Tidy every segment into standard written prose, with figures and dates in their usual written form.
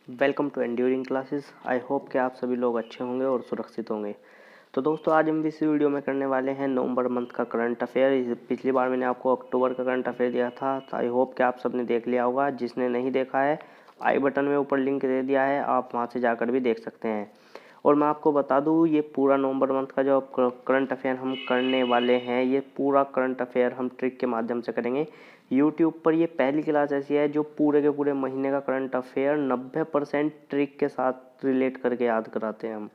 Welcome to enduring classes. I hope कि आप सभी लोग अच्छे होंगे और सुरक्षित होंगे। तो दोस्तों, आज हम इस वीडियो में करने वाले हैं नवंबर मंथ का करंट अफेयर। पिछली बार मैंने आपको अक्टूबर का करंट अफेयर दिया था, तो आई होप कि आप सबने देख लिया होगा। जिसने नहीं देखा है, आई बटन में ऊपर लिंक दे दिया है, आप वहाँ से जाकर भी देख सकते हैं। और मैं आपको बता दूँ, ये पूरा नवंबर मंथ का जो करंट अफेयर हम करने वाले हैं, ये पूरा करंट अफेयर हम ट्रिक के माध्यम से करेंगे। यूट्यूब पर ये पहली क्लास ऐसी है जो पूरे के पूरे महीने का करंट अफेयर 90% ट्रिक के साथ रिलेट करके याद कराते हैं हम।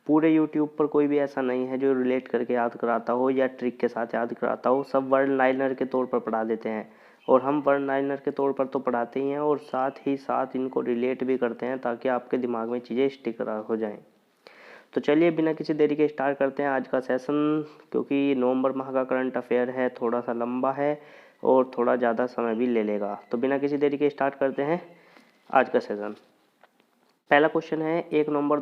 पूरे यूट्यूब पर कोई भी ऐसा नहीं है जो रिलेट करके याद कराता हो या ट्रिक के साथ याद कराता हो। सब वर्ड लाइनर के तौर पर पढ़ा देते हैं, और हम वर्ड लाइनर के तौर पर तो पढ़ाते ही हैं, और साथ ही साथ इनको रिलेट भी करते हैं ताकि आपके दिमाग में चीज़ें स्टिक हो जाएं। तो चलिए बिना किसी देरी के स्टार्ट करते हैं आज का सेशन, क्योंकि नवंबर माह का करंट अफेयर है, थोड़ा सा लंबा है और थोड़ा ज़्यादा समय भी ले लेगा। तो बिना किसी देरी के स्टार्ट करते हैं आज का सेशन। पहला क्वेश्चन है, 1 नवंबर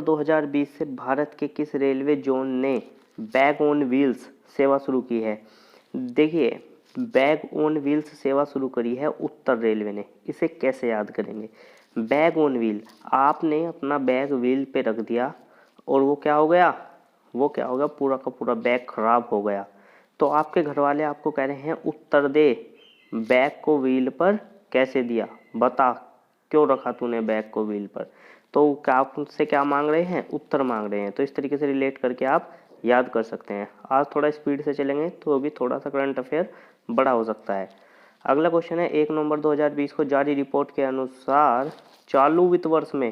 2020 से भारत के किस रेलवे जोन ने बैग ऑन व्हील्स सेवा शुरू की है? देखिए, बैग ऑन व्हील्स सेवा शुरू करी है उत्तर रेलवे ने। इसे कैसे याद करेंगे? बैग ऑन व्हील, आपने अपना बैग व्हील पे रख दिया और वो क्या हो गया, पूरा का पूरा बैग खराब हो गया। तो आपके घर वाले आपको कह रहे हैं उत्तर दे, बैग को व्हील पर कैसे दिया, बता क्यों रखा तूने बैग को व्हील पर। तो क्या आप उनसे क्या मांग रहे हैं? उत्तर मांग रहे हैं। तो इस तरीके से रिलेट करके आप याद कर सकते हैं। आज थोड़ा स्पीड से चलेंगे तो अभी थोड़ा सा करंट अफेयर बड़ा हो सकता है। अगला क्वेश्चन है, 1 नवंबर 2020 को जारी रिपोर्ट के अनुसार चालू वित्त वर्ष में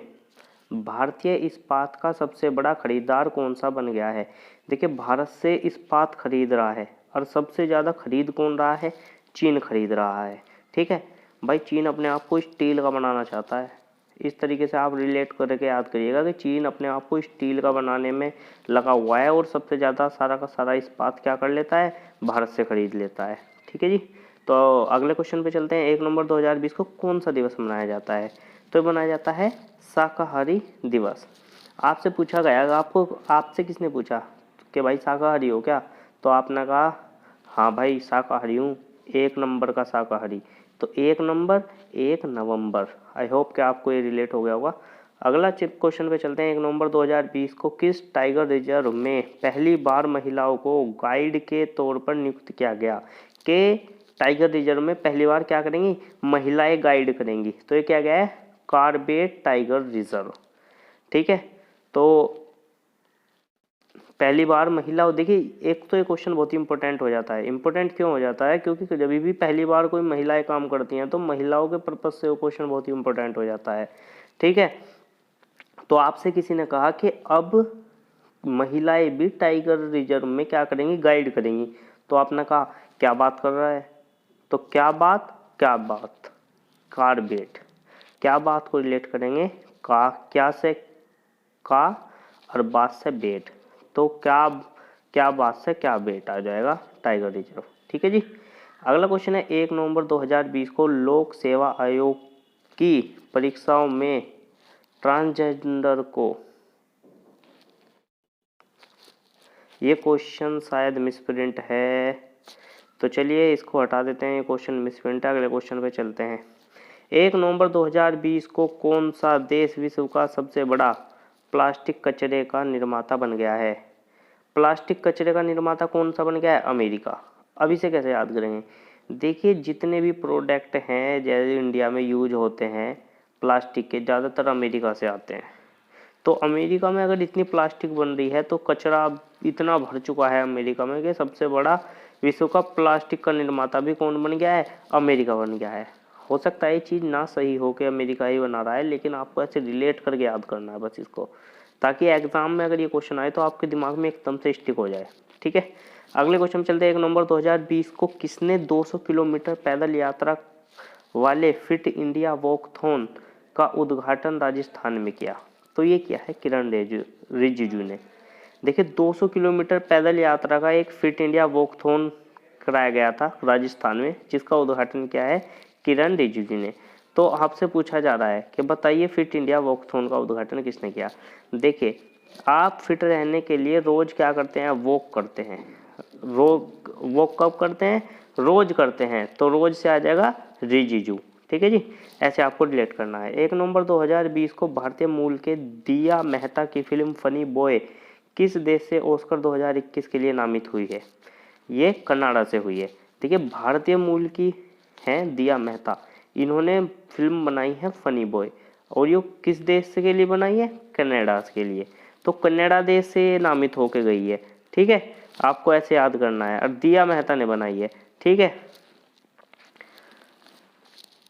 भारतीय इस्पात का सबसे बड़ा खरीदार कौन सा बन गया है? देखिए, भारत से इस्पात खरीद रहा है और सबसे ज़्यादा खरीद कौन रहा है? चीन खरीद रहा है। ठीक है भाई, चीन अपने आप को स्टील का बनाना चाहता है। इस तरीके से आप रिलेट करके याद करिएगा कि चीन अपने आप को स्टील का बनाने में लगा हुआ है और सबसे ज़्यादा सारा का सारा इस्पात क्या कर लेता है? भारत से खरीद लेता है। ठीक है जी। तो अगले क्वेश्चन पे चलते हैं। 1 नवंबर 2020 को कौन सा दिवस मनाया जाता है? तो मनाया जाता है शाकाहारी दिवस। आपसे पूछा गया, आपसे किसने पूछा कि भाई शाकाहारी हो क्या? तो आपने कहा हाँ भाई शाकाहारी हूँ, 1 नंबर का शाकाहारी। तो 1 नवंबर, आई होप कि आपको ये रिलेट हो गया होगा। अगला क्वेश्चन पे चलते हैं। 1 नवंबर 2020 को किस टाइगर रिजर्व में पहली बार महिलाओं को गाइड के तौर पर नियुक्त किया गया? कि टाइगर रिजर्व में पहली बार क्या करेंगी? महिलाएं गाइड करेंगी। तो ये क्या गया है? Corbett tiger reserve. ठीक है, तो पहली बार महिला, देखिए एक तो ये क्वेश्चन बहुत ही इंपॉर्टेंट हो जाता है। इंपॉर्टेंट क्यों हो जाता है? क्योंकि जब भी पहली बार कोई महिलाएं काम करती हैं तो महिलाओं के पर्पज से वो क्वेश्चन बहुत ही इंपॉर्टेंट हो जाता है। ठीक है, तो आपसे किसी ने कहा कि अब महिलाएं भी टाइगर रिजर्व में क्या करेंगी? गाइड करेंगी। तो आपने कहा क्या बात कर रहा है? तो क्या बात कार्बेट, क्या बात को रिलेट करेंगे? का, क्या से का, और बात से बेट। तो क्या बात से क्या बेट आ जाएगा? Tiger reserve. ठीक है जी। अगला क्वेश्चन है, 1 नवंबर 2020 को लोक सेवा आयोग की परीक्षाओं में ट्रांसजेंडर को, ये क्वेश्चन शायद मिसप्रिंट है, तो चलिए इसको हटा देते हैं। ये क्वेश्चन मिसप्रिंट है। अगले क्वेश्चन पे चलते हैं। 1 नवंबर 2020 को कौन सा देश विश्व का सबसे बड़ा प्लास्टिक कचरे का निर्माता बन गया है? प्लास्टिक कचरे का निर्माता कौन सा बन गया है? अमेरिका। अब इसे कैसे याद करेंगे? देखिए, जितने भी प्रोडक्ट हैं जैसे इंडिया में यूज होते हैं प्लास्टिक के, ज़्यादातर अमेरिका से आते हैं। तो अमेरिका में अगर इतनी प्लास्टिक बन रही है तो कचरा इतना भर चुका है अमेरिका में कि सबसे बड़ा विश्व का प्लास्टिक का निर्माता भी कौन बन गया है? अमेरिका बन गया है। हो सकता है ये चीज़ ना सही हो कि अमेरिका ही बना रहा है, लेकिन आपको ऐसे रिलेट करके याद करना है बस इसको, ताकि एग्जाम में अगर ये क्वेश्चन आए तो आपके दिमाग में एकदम से स्टिक हो जाए। ठीक है, अगले क्वेश्चन चलते हैं। 1 नवंबर 2020 को किसने 200 किलोमीटर पैदल यात्रा वाले फिट इंडिया वॉकथॉन का उद्घाटन राजस्थान में किया? तो ये किया है किरण रिजिजू ने। देखिए, 200 किलोमीटर पैदल यात्रा का एक फिट इंडिया वॉकथॉन कराया गया था राजस्थान में, जिसका उद्घाटन किया है किरण रिजिजू ने। तो आपसे पूछा जा रहा है कि बताइए फिट इंडिया वॉकथॉन का उद्घाटन किसने किया? देखिए, आप फिट रहने के लिए रोज क्या करते हैं? वॉक करते हैं। वॉक कब करते हैं? रोज करते हैं। तो रोज से आ जाएगा रिजिजू। ठीक है जी, ऐसे आपको रिलेट करना है। 1 नवंबर 2020 को भारतीय मूल के दिया मेहता की फिल्म फनी बॉय किस देश से ऑस्कर 2021 के लिए नामित हुई है? ये कनाडा से हुई है। देखिए भारतीय मूल की हैं दिया मेहता, इन्होंने फिल्म बनाई है फनी बॉय, और ये किस देश के लिए बनाई है? कनाडा के लिए। तो कनाडा देश से नामित होके गई है, ठीक है, आपको ऐसे याद करना है, और दिया मेहता ने बनाई है, ठीक है।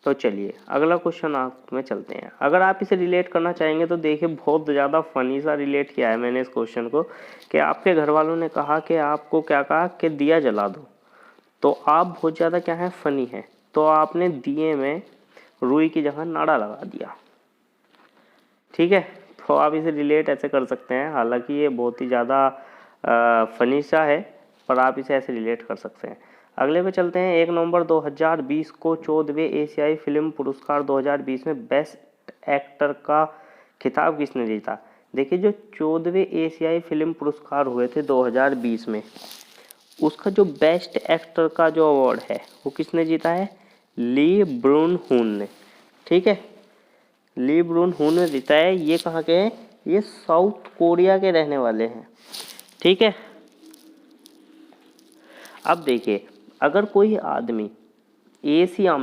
तो चलिए अगला क्वेश्चन आप में चलते हैं। अगर आप इसे रिलेट करना चाहेंगे तो देखिए बहुत ज़्यादा फनी सा रिलेट किया है मैंने इस क्वेश्चन को, कि आपके घर वालों ने कहा कि आपको क्या कहा कि दिया जला दो, तो आप बहुत ज़्यादा क्या है फनी है, तो आपने दिए में रुई की जगह नाड़ा लगा दिया, ठीक है। तो आप इसे रिलेट ऐसे कर सकते हैं, हालांकि ये बहुत ही ज़्यादा फनी सा है, पर आप इसे ऐसे रिलेट कर सकते हैं। अगले पे चलते हैं। 1 नवंबर 2020 को 14वें एशियाई फिल्म पुरस्कार 2020 में बेस्ट एक्टर का खिताब किसने जीता? देखिए जो 14वें एशियाई फिल्म पुरस्कार हुए थे 2020 में, उसका जो बेस्ट एक्टर का जो अवार्ड है वो किसने जीता है? ली ब्रून हुन ने, ठीक है, ली ब्रून हुन ने जीता है। ये कहाँ के हैं? ये साउथ कोरिया के रहने वाले हैं, ठीक है। अब देखिए अगर कोई आदमी एशिया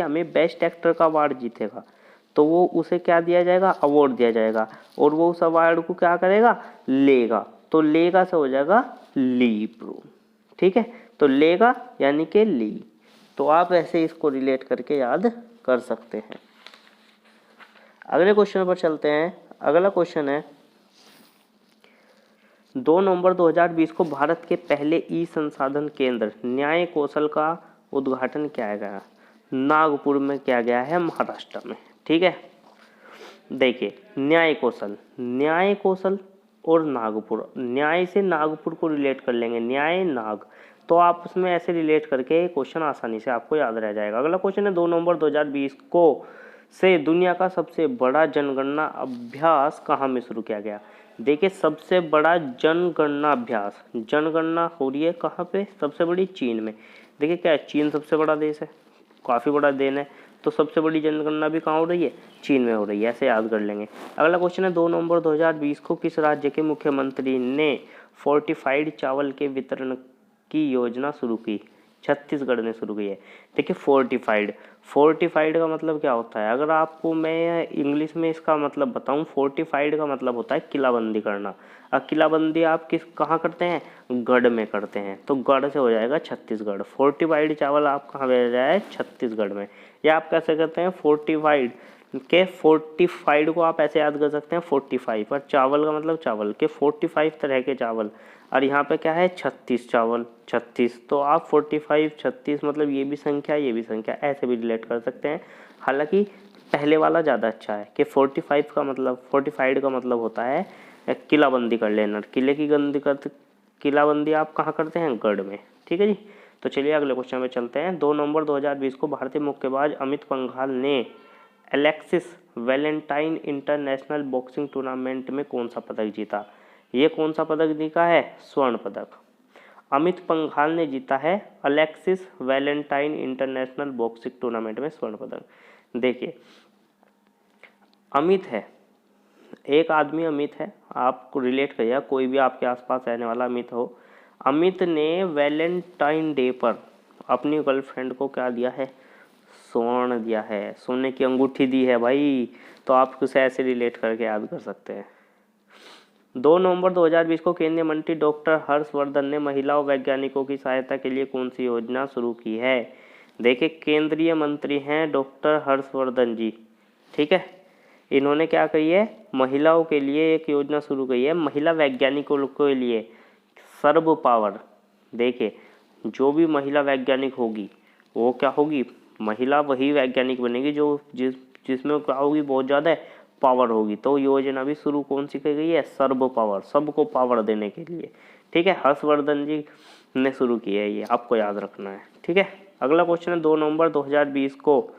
में बेस्ट एक्टर का अवार्ड जीतेगा तो वो उसे क्या दिया जाएगा? अवार्ड दिया जाएगा, और वो उस अवार्ड को क्या करेगा? लेगा। तो लेगा से हो जाएगा ली ब्रून, ठीक है। तो लेगा यानी कि ली। तो आप ऐसे इसको रिलेट करके याद कर सकते हैं। अगले क्वेश्चन पर चलते हैं। अगला क्वेश्चन है 2 नवंबर 2020 को भारत के पहले ई संसाधन केंद्र न्याय कौशल का उद्घाटन किया गया, नागपुर में किया गया है, महाराष्ट्र में, ठीक है। देखिए न्याय कौशल और नागपुर, न्याय से नागपुर को रिलेट कर लेंगे, न्याय नाग, तो आप उसमें ऐसे रिलेट करके क्वेश्चन आसानी से आपको याद रह जाएगा। अगला क्वेश्चन है 2 नवंबर 2020 को से दुनिया का सबसे बड़ा जनगणना अभ्यास कहाँ में शुरू किया गया? देखिए सबसे बड़ा जनगणना हो रही है कहाँ पे? सबसे बड़ी चीन में। देखिए क्या है, चीन सबसे बड़ा देश है, काफ़ी बड़ा देश है, तो सबसे बड़ी जनगणना भी कहाँ हो रही है? चीन में हो रही है, ऐसे याद कर लेंगे। अगला क्वेश्चन है 2 नवंबर 2020 को किस राज्य के मुख्यमंत्री ने फोर्टिफाइड चावल के वितरण की योजना शुरू की? छत्तीसगढ़ ने शुरू की है। देखिए फोर्टिफाइड का मतलब क्या होता है? अगर आपको मैं इंग्लिश में इसका मतलब बताऊं, फोर्टिफाइड का मतलब होता है किलाबंदी करना। अब किलाबंदी आप कहाँ करते हैं? गढ़ में करते हैं, तो गढ़ से हो जाएगा छत्तीसगढ़। फोर्टिफाइड चावल आप कहाँ भेजा है? छत्तीसगढ़ में। या आप कैसे करते हैं? फोर्टिफाइड को आप ऐसे याद कर सकते हैं 45, और चावल का मतलब चावल के 45 तरह के चावल, और यहाँ पे क्या है? 36 चावल, 36, तो आप 45 36 मतलब ये भी संख्या ऐसे भी रिलेट कर सकते हैं। हालांकि पहले वाला ज़्यादा अच्छा है कि 45 का मतलब, फोर्टिफाइड का मतलब होता है किलाबंदी कर लेना। किलाबंदी आप कहाँ करते हैं? गढ़ में, ठीक है जी। तो चलिए अगले क्वेश्चन में चलते हैं। 2 नवंबर 2020 को भारतीय मुक्केबाज अमित पंघाल ने Alexis Valentine international boxing tournament में कौन सा पदक जीता? ये कौन सा पदक जीता है? स्वर्ण पदक। अमित पंघाल ने जीता है Alexis Valentine international boxing tournament में स्वर्ण पदक। देखिए अमित है, एक आदमी अमित है, आपको रिलेट करिए, कोई भी आपके आसपास रहने वाला अमित हो। अमित ने वैलेंटाइन डे पर अपनी गर्लफ्रेंड को क्या दिया है? स्वर्ण दिया है, सोने की अंगूठी दी है भाई। तो आप उसे ऐसे रिलेट करके याद कर सकते हैं। 2 नवंबर 2020 को केंद्रीय मंत्री डॉक्टर हर्षवर्धन ने महिला वैज्ञानिकों की सहायता के लिए कौन सी योजना शुरू की है? देखिए केंद्रीय मंत्री हैं डॉक्टर हर्षवर्धन जी, ठीक है। इन्होंने क्या करी है? महिलाओं के लिए एक योजना शुरू की है, महिला वैज्ञानिकों के लिए, सर्व पावर। देखिए जो भी महिला वैज्ञानिक होगी वो क्या होगी? महिला वही वैज्ञानिक बनेगी जो जिसमें क्या होगी? बहुत ज़्यादा पावर होगी। तो योजना भी शुरू कौन सी की गई है? सर्व पावर, सबको पावर देने के लिए, ठीक है। हर्षवर्धन जी ने शुरू की है, ये आपको याद रखना है, ठीक है। अगला क्वेश्चन है 2 नवंबर 2020 को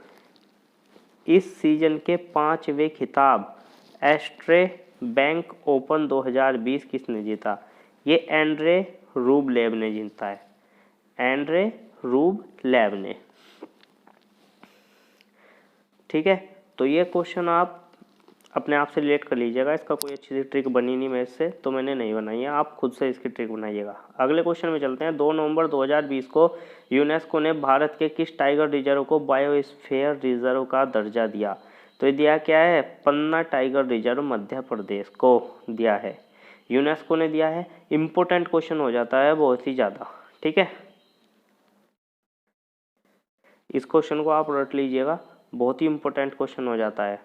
इस सीजन के 5वें खिताब एस्ट्रे बैंक ओपन 2020 किसने जीता? ये एंड्रे रूबलेव ने जीता है, एंड्रे रूबलेव ने। ठीक है, तो ये क्वेश्चन आप अपने आप से रिलेट कर लीजिएगा। इसका कोई अच्छी सी ट्रिक बनी नहीं मेरे से, तो मैंने नहीं बनाई है, आप खुद से इसकी ट्रिक बनाइएगा। अगले क्वेश्चन में चलते हैं। 2 नवंबर 2020 को यूनेस्को ने भारत के किस टाइगर रिजर्व को बायोस्फीयर रिजर्व का दर्जा दिया? तो ये दिया क्या है? पन्ना टाइगर रिजर्व मध्य प्रदेश को दिया है, यूनेस्को ने दिया है। इम्पोर्टेंट क्वेश्चन हो जाता है बहुत ही ज़्यादा, ठीक है, इस क्वेश्चन को आप रट लीजिएगा, बहुत ही इम्पोर्टेंट क्वेश्चन हो जाता है।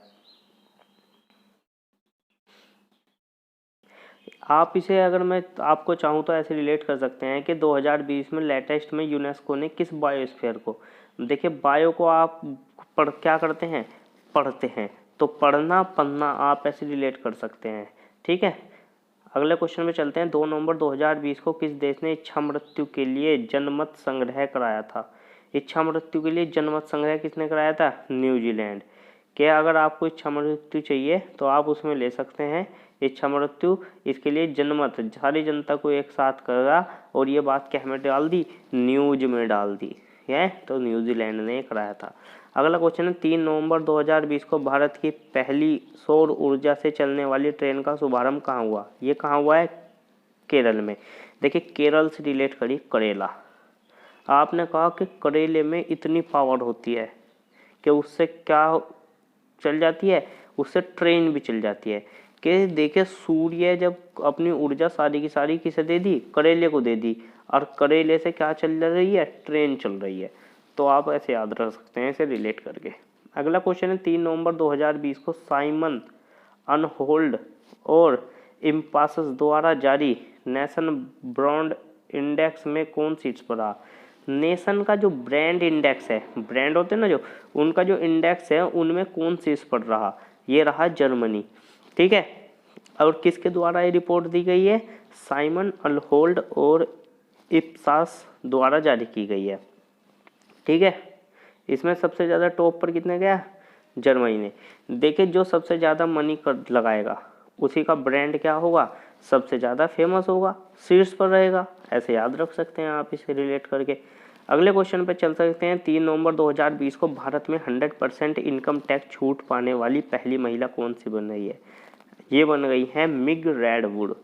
आप इसे अगर मैं आपको चाहूँ तो ऐसे रिलेट कर सकते हैं कि 2020 में लेटेस्ट में यूनेस्को ने किस बायोस्फीयर को, देखिए बायो को आप क्या करते हैं? पढ़ते हैं, तो पढ़ना पढ़ना आप ऐसे रिलेट कर सकते हैं, ठीक है। अगले क्वेश्चन में चलते हैं। 2 नवंबर 2020 को किस देश ने इच्छा मृत्यु के लिए जनमत संग्रह कराया था? इच्छा मृत्यु के लिए जनमत संग्रह किसने कराया था? न्यूजीलैंड। क्या अगर आपको इच्छा मृत्यु चाहिए तो आप उसमें ले सकते हैं इच्छा मृत्यु। इसके लिए जनमत सारी जनता को एक साथ करा और ये बात क्या में डाल दी? न्यूज में डाल दी है, तो न्यूजीलैंड ने कराया था। अगला क्वेश्चन है। 3 नवंबर 2020 को भारत की पहली सौर ऊर्जा से चलने वाली ट्रेन का शुभारंभ कहाँ हुआ? ये कहाँ हुआ है? केरल में। देखिए केरल से रिलेट करिए करेला। आपने कहा कि करेले में इतनी पावर होती है कि उससे क्या चल जाती है? उससे ट्रेन भी चल जाती है। कि देखिए सूर्य जब अपनी ऊर्जा सारी की सारी किसे दे दी? करेले को दे दी, और करेले से क्या चल रही है? ट्रेन चल रही है। तो आप ऐसे याद रख सकते हैं इसे रिलेट करके। अगला क्वेश्चन है। 3 नवंबर 2020 को साइमन अनहोल्ड और इम्पासस द्वारा जारी नेशन ब्रांड इंडेक्स में कौन सीट्स पर रहा? नेशन का जो ब्रांड इंडेक्स है, ब्रांड होते हैं ना जो, उनका जो इंडेक्स है उनमें कौन सीट्स पर रहा? ये रहा जर्मनी, ठीक है। और किसके द्वारा ये रिपोर्ट दी गई है? साइमन अनहोल्ड और इप्सास द्वारा जारी की गई है, ठीक है। इसमें सबसे ज़्यादा टॉप पर कितने गया? जर्मनी ने। देखिए जो सबसे ज़्यादा मनी कर लगाएगा उसी का ब्रांड क्या होगा? सबसे ज़्यादा फेमस होगा, शीर्ष पर रहेगा। ऐसे याद रख सकते हैं आप इसे रिलेट करके। अगले क्वेश्चन पे चल सकते हैं। 3 नवंबर 2020 को भारत में 100% इनकम टैक्स छूट पाने वाली पहली महिला कौन सी बन रही है? ये बन गई है मिग रेडवुड।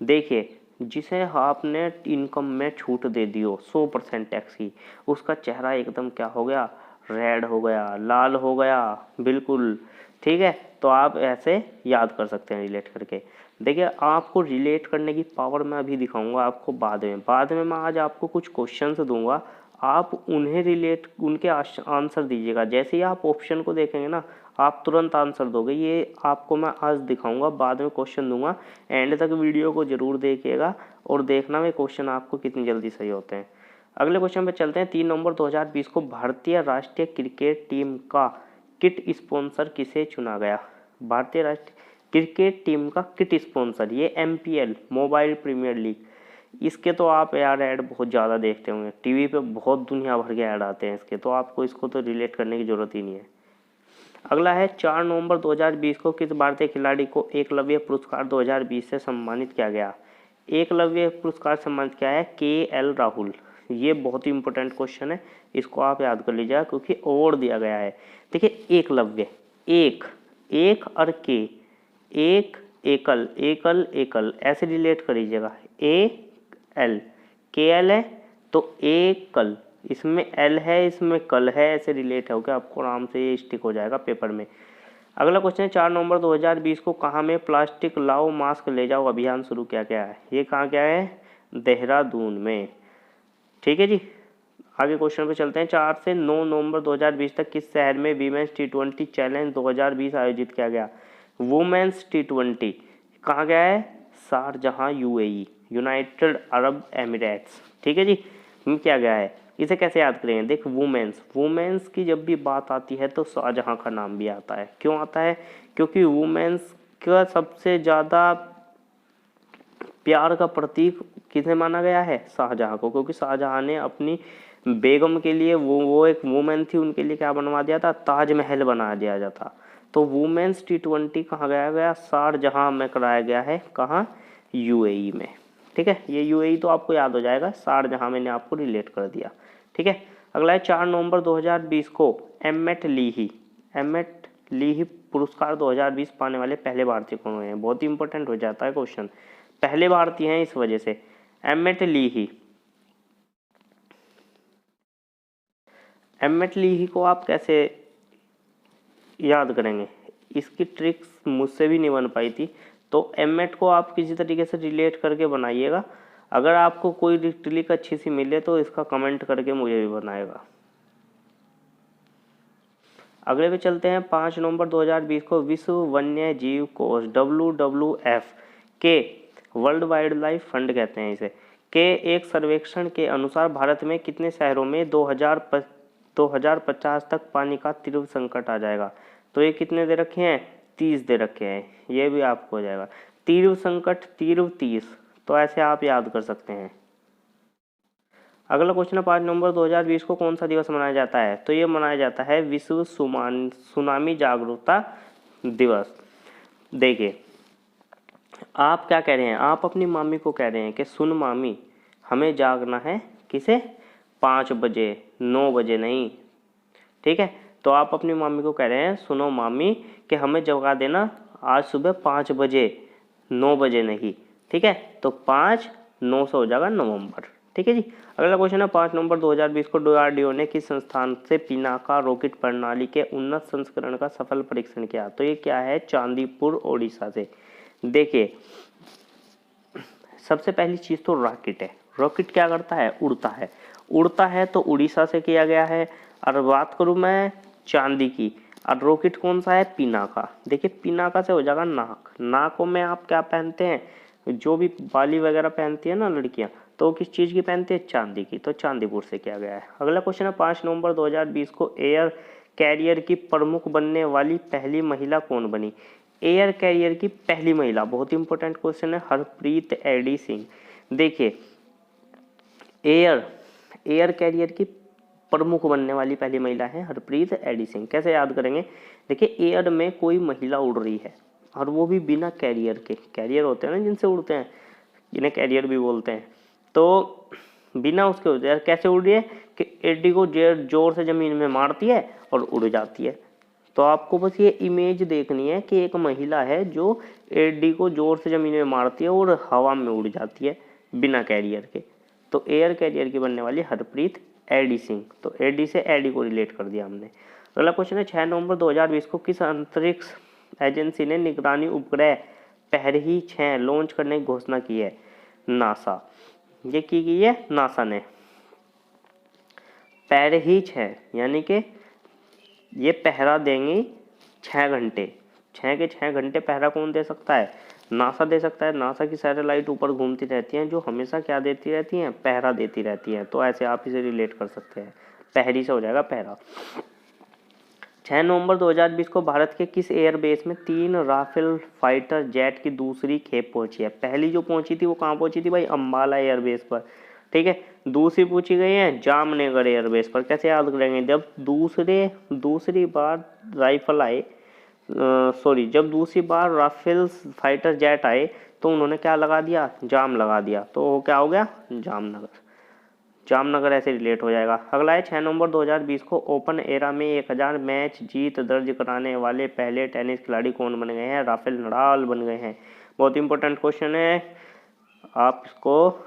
देखिए जिसे आपने इनकम में छूट दे दी हो 100% टैक्स की, उसका चेहरा एकदम क्या हो गया? रेड हो गया, लाल हो गया, बिल्कुल, ठीक है। तो आप ऐसे याद कर सकते हैं रिलेट करके। देखिए आपको रिलेट करने की पावर मैं अभी दिखाऊंगा आपको बाद में मैं आज आपको कुछ क्वेश्चंस दूंगा, आप उन्हें रिलेट उनके आंसर दीजिएगा। जैसे ही आप ऑप्शन को देखेंगे ना आप तुरंत आंसर दोगे। ये आपको मैं आज दिखाऊंगा, बाद में क्वेश्चन दूंगा। एंड तक वीडियो को जरूर देखिएगा और देखना वे क्वेश्चन आपको कितनी जल्दी सही होते हैं। अगले क्वेश्चन पे चलते हैं। 3 नवंबर 2020 को भारतीय राष्ट्रीय क्रिकेट टीम का किट स्पॉन्सर किसे चुना गया? भारतीय राष्ट्रीय क्रिकेट टीम का किट स्पॉन्सर, ये MPL मोबाइल प्रीमियर लीग, इसके तो आप यार ऐड बहुत ज़्यादा देखते होंगे टीवी पे, बहुत दुनिया भर के ऐड आते हैं इसके, तो आपको इसको तो रिलेट करने की ज़रूरत ही नहीं है। अगला है 4 नवंबर 2020 को किस भारतीय खिलाड़ी को एकलव्य पुरस्कार 2020 से सम्मानित किया गया? एकलव्य पुरस्कार सम्मानित किया है KL राहुल। ये बहुत ही इंपॉर्टेंट क्वेश्चन है, इसको आप याद कर लीजिएगा क्योंकि अवार्ड दिया गया है। देखिए एकलव्य, एक और के, एक एकल एकल एकल ऐसे रिलेट कर लीजिएगा। AL KL है तो एकल, इसमें L है इसमें कल है, ऐसे रिलेट होकर आपको आराम से ये स्टिक हो जाएगा पेपर में। अगला क्वेश्चन है। 4 नवंबर 2020 को कहाँ में प्लास्टिक लाओ मास्क ले जाओ अभियान शुरू किया गया है? ये कहाँ क्या है? देहरादून में, ठीक है जी। आगे क्वेश्चन पे चलते हैं। 4 से 9 नवंबर 2020 तक किस शहर में वीमेंस T20 चैलेंज 2020 आयोजित किया गया? वुमेन्स T20 कहाँ गया है? शारजहां UAE, यूनाइटेड अरब एमिरेट्स, ठीक है जी। क्या गया है? इसे कैसे याद करेंगे? देख वुमेन्स की जब भी बात आती है तो शाहजहां का नाम भी आता है। क्यों आता है? क्योंकि वुमेन्स का सबसे ज़्यादा प्यार का प्रतीक किसे माना गया है? शाहजहां को, क्योंकि शाहजहां ने अपनी बेगम के लिए वो एक वुमेन थी, उनके लिए क्या बनवा दिया था? ताजमहल बना दिया जाता। तो वुमेन्स T20 कहाँ गया? शारजहां में कराया गया है। कहाँ? UAE में, ठीक है। ये UAE तो आपको याद हो जाएगा, शारजहां मैंने आपको रिलेट कर दिया, ठीक है। अगला है 4 नवंबर 2020 को एम्मेट लीही एमेट लीही पुरस्कार 2020 पाने वाले पहले भारतीय कौन हुए हैं? बहुत ही इंपॉर्टेंट हो जाता है क्वेश्चन, पहले भारतीय हैं इस वजह से। एमेट लीही, एमेट लीही को आप कैसे याद करेंगे? इसकी ट्रिक्स मुझसे भी नहीं बन पाई थी, तो एमेट को आप किसी तरीके से रिलेट करके बनाइएगा। अगर आपको कोई ट्रिक अच्छी सी मिले तो इसका कमेंट करके मुझे भी बनाएगा। अगले पे चलते हैं। 5 नवंबर 2020 को विश्व वन्य जीव कोष WWF के वर्ल्ड वाइल्ड लाइफ फंड कहते हैं इसे, के एक सर्वेक्षण के अनुसार भारत में कितने शहरों में 2050 तक पानी का तीव्र संकट आ जाएगा? तो ये कितने दे रखे हैं? 30 दे रखे हैं, ये भी आपको हो जाएगा। तीव्र संकट, तीव्र 30, तो ऐसे आप याद कर सकते हैं। अगला क्वेश्चन है 5 नवंबर 2020 को कौन सा दिवस मनाया जाता है? तो ये मनाया जाता है विश्व सुनामी जागरूकता दिवस। देखिए आप क्या कह रहे हैं, आप अपनी मामी को कह रहे हैं कि सुन मामी हमें जागना है, किसे? 5 बजे, 9 बजे नहीं, ठीक है। तो आप अपनी मामी को कह रहे हैं सुनो मामी कि हमें जगा देना आज सुबह 5 बजे, 9 बजे नहीं, ठीक है। तो 5/9 से हो जाएगा नवंबर, ठीक है जी। अगला क्वेश्चन है 5 नवंबर 2020 को DRDO ने किस संस्थान से पिनाका रॉकेट प्रणाली के उन्नत संस्करण का सफल परीक्षण किया? तो ये क्या है? चांदीपुर ओडिशा से। देखिए सबसे पहली चीज तो रॉकेट है। रॉकेट क्या करता है? उड़ता है। उड़ता है तो उड़ीसा से किया गया है। और बात करूं मैं चांदी की, और रॉकेट कौन सा है? पिनाका। देखिए पिनाका से हो जाएगा नाक। नाकों में आप क्या पहनते हैं? जो भी बाली वगैरह पहनती है ना लड़कियां, तो किस चीज की पहनती है? चांदी की। तो चांदीपुर से किया गया है। अगला क्वेश्चन है 5 नवंबर 2020 को एयर कैरियर की प्रमुख बनने वाली पहली महिला कौन बनी? एयर कैरियर की पहली महिला, बहुत इंपॉर्टेंट क्वेश्चन है, हरप्रीत एडी सिंह। देखिए एयर कैरियर की प्रमुख बनने वाली पहली महिला है हरप्रीत एडी सिंह। कैसे याद करेंगे? देखिए एयर में कोई महिला उड़ रही है और वो भी बिना कैरियर के। कैरियर होते हैं ना जिनसे उड़ते हैं, जिन्हें कैरियर भी बोलते हैं। तो बिना उसके होते हैं। कैसे उड़ रही है कि एडी को जोर से जमीन में मारती है और उड़ जाती है। तो आपको बस ये इमेज देखनी है कि एक महिला है जो एडी को जोर से जमीन में मारती है और हवा में उड़ जाती है बिना कैरियर के। तो एयर कैरियर की बनने वाली हरप्रीत एडी सिंह। तो एडी से एडी को रिलेट कर दिया हमने। अगला क्वेश्चन है 6 नवंबर 2020 को किस अंतरिक्ष एजेंसी ने निगरानी उपग्रह पहरही 6 लॉन्च करने की घोषणा की है? नासा। ये की गई है नासा ने। पहरही 6 यानी कि ये पहरा देंगी 6 घंटे। 6 के 6 घंटे पहरा कौन दे सकता है? नासा दे सकता है। नासा की सैटेलाइट ऊपर घूमती रहती हैं जो हमेशा क्या देती रहती हैं? पहरा देती रहती हैं। तो ऐसे आप इसे रिलेट कर सकते हैं, पहरी से हो जाएगा पहरा। 6 नवंबर 2020 को भारत के किस एयरबेस में 3 राफेल फाइटर जेट की दूसरी खेप पहुंची है? पहली जो पहुंची थी वो कहाँ पहुंची थी भाई? अंबाला एयरबेस पर, ठीक है। दूसरी पूछी गई है जामनगर एयरबेस पर। कैसे याद करेंगे? जब दूसरी बार राइफल आए, जब दूसरी बार राफेल फाइटर जेट आए तो उन्होंने क्या लगा दिया? जाम लगा दिया। तो क्या हो गया? जामनगर ऐसे रिलेट हो जाएगा। अगला है 6 नवंबर 2020 को ओपन एरा में 1000 मैच जीत दर्ज कराने वाले पहले टेनिस खिलाड़ी कौन बन गए हैं? राफेल नडाल बन गए हैं। बहुत इंपॉर्टेंट क्वेश्चन है, आप इसको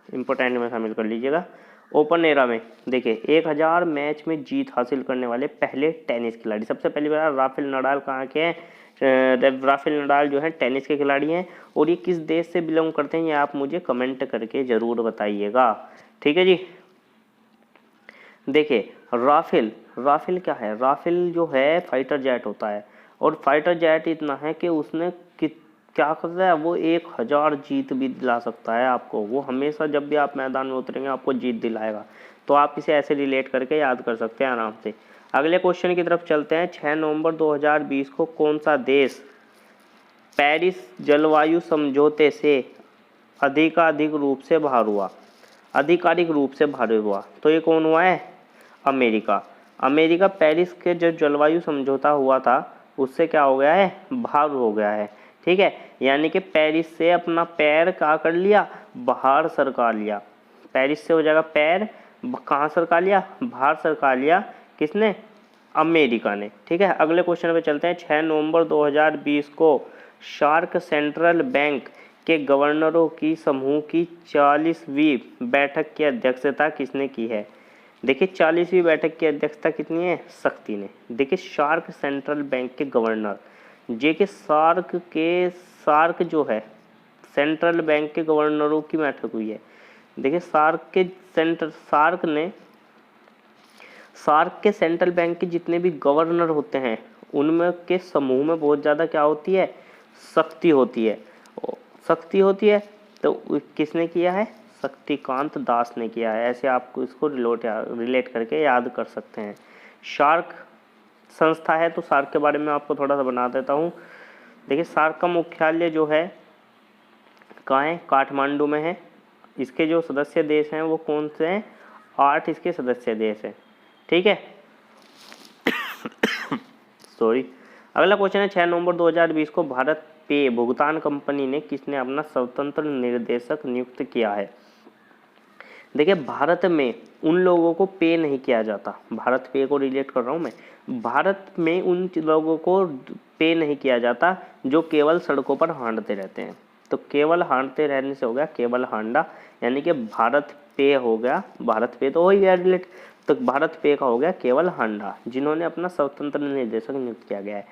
इंपॉर्टेंट में शामिल कर लीजिएगा। ओपन एरा में देखिए 1000 मैच में जीत हासिल करने वाले पहले टेनिस खिलाड़ी, सबसे पहली बार राफेल नडाल कहाँ के हैं? राफेल नडाल जो है टेनिस के खिलाड़ी हैं। और ये किस देश से बिलोंग करते हैं ये आप मुझे कमेंट करके ज़रूर बताइएगा, ठीक है जी। देखिए राफेल क्या है? राफेल जो है फाइटर जेट होता है, और फाइटर जेट इतना है कि उसने क्या करता है? वो 1000 जीत भी दिला सकता है आपको। वो हमेशा जब भी आप मैदान में उतरेंगे आपको जीत दिलाएगा। तो आप इसे ऐसे रिलेट करके याद कर सकते हैं आराम से। अगले क्वेश्चन की तरफ चलते हैं। 6 नवंबर 2020 को कौन सा देश पेरिस जलवायु समझौते से आधिकारिक रूप से बाहर हुआ? आधिकारिक रूप से बाहर हुआ तो ये कौन हुआ है? अमेरिका पेरिस के जो जलवायु समझौता हुआ था उससे क्या हो गया है? बाहर हो गया है, ठीक है। यानी कि पेरिस से अपना पैर क्या कर लिया? बाहर सरका लिया। पेरिस से हो जाएगा पैर, कहाँ सरका लिया? बाहर सरका लिया। किसने? अमेरिका ने। ठीक है, अगले क्वेश्चन पे चलते हैं। 6 नवंबर 2020 को सार्क सेंट्रल बैंक के गवर्नरों की समूह की 40वीं बैठक की अध्यक्षता किसने की है? देखिए 40वीं बैठक की अध्यक्षता कितनी है? शक्ति ने। देखिए सार्क सेंट्रल बैंक के गवर्नर, जे के सार्क जो है सेंट्रल बैंक के गवर्नरों की बैठक हुई है। देखिए सार्क के सेंट्रल बैंक के जितने भी गवर्नर होते हैं उनमें के समूह में बहुत ज़्यादा क्या होती है? शक्ति होती है। तो किसने किया है? शक्तिकांत दास ने किया है। ऐसे आपको इसको रिलेट करके याद कर सकते हैं। सार्क संस्था है, तो सार्क के बारे में आपको थोड़ा सा बना देता हूँ। देखिए सार्क का मुख्यालय जो है कहाँ है? काठमांडू में है। इसके जो सदस्य देश हैं वो कौन से हैं? 8 इसके सदस्य देश हैं। ठीक है सॉरी। अगला क्वेश्चन है 6 नवंबर 2020 को भारत पे भुगतान कंपनी ने किसने अपना स्वतंत्र निर्देशक नियुक्त किया है? देखिए भारत में उन लोगों को पे नहीं किया जाता, भारत पे को रिलेट कर रहा हूँ मैं। भारत में उन लोगों को पे नहीं किया जाता जो केवल सड़कों पर हांडते रहते हैं। तो केवल हांडते रहने से हो गया केवल हांडा, यानी कि भारत पे हो गया, भारत पे तो हो ही गया रिलेट, तो भारत पे का हो गया केवल हांडा, जिन्होंने अपना स्वतंत्र निर्देशक नियुक्त किया गया है।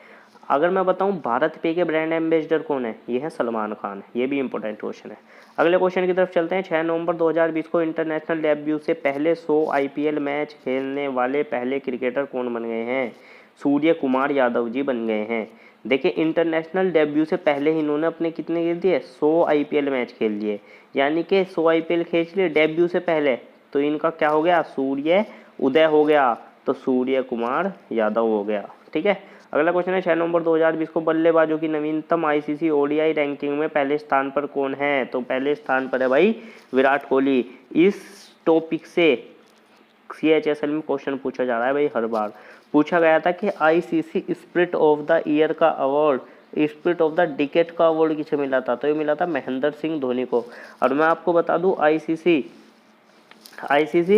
अगर मैं बताऊं भारत पे के ब्रांड एम्बेसडर कौन है? ये है सलमान खान। ये भी इंपॉर्टेंट क्वेश्चन है। अगले क्वेश्चन की तरफ चलते हैं। 6 नवंबर 2020 को इंटरनेशनल डेब्यू से पहले 100 आईपीएल मैच खेलने वाले पहले क्रिकेटर कौन बन गए हैं? सूर्य कुमार यादव जी बन गए हैं। देखिए इंटरनेशनल डेब्यू से पहले ही इन्होंने अपने कितने खेल दिए? 100 आईपीएल मैच खेल लिए, यानी कि 100 आईपीएल खेल लिए डेब्यू से पहले। तो इनका क्या हो गया? सूर्य उदय हो गया, तो सूर्य कुमार यादव हो गया। ठीक है, अगला क्वेश्चन है 6 नवंबर 2020 को बल्लेबाजों की नवीनतम आईसीसी ओडीआई रैंकिंग में पहले स्थान पर कौन है? तो पहले स्थान पर है भाई विराट कोहली। इस टॉपिक से सीएचएसएल में क्वेश्चन पूछा जा रहा है भाई, हर बार पूछा गया था कि ICC spirit of the year का award, spirit of the decade का अवार्ड किसे मिला था? तो ये मिला था महेंद्र सिंह धोनी को। और मैं आपको बता दूं ICC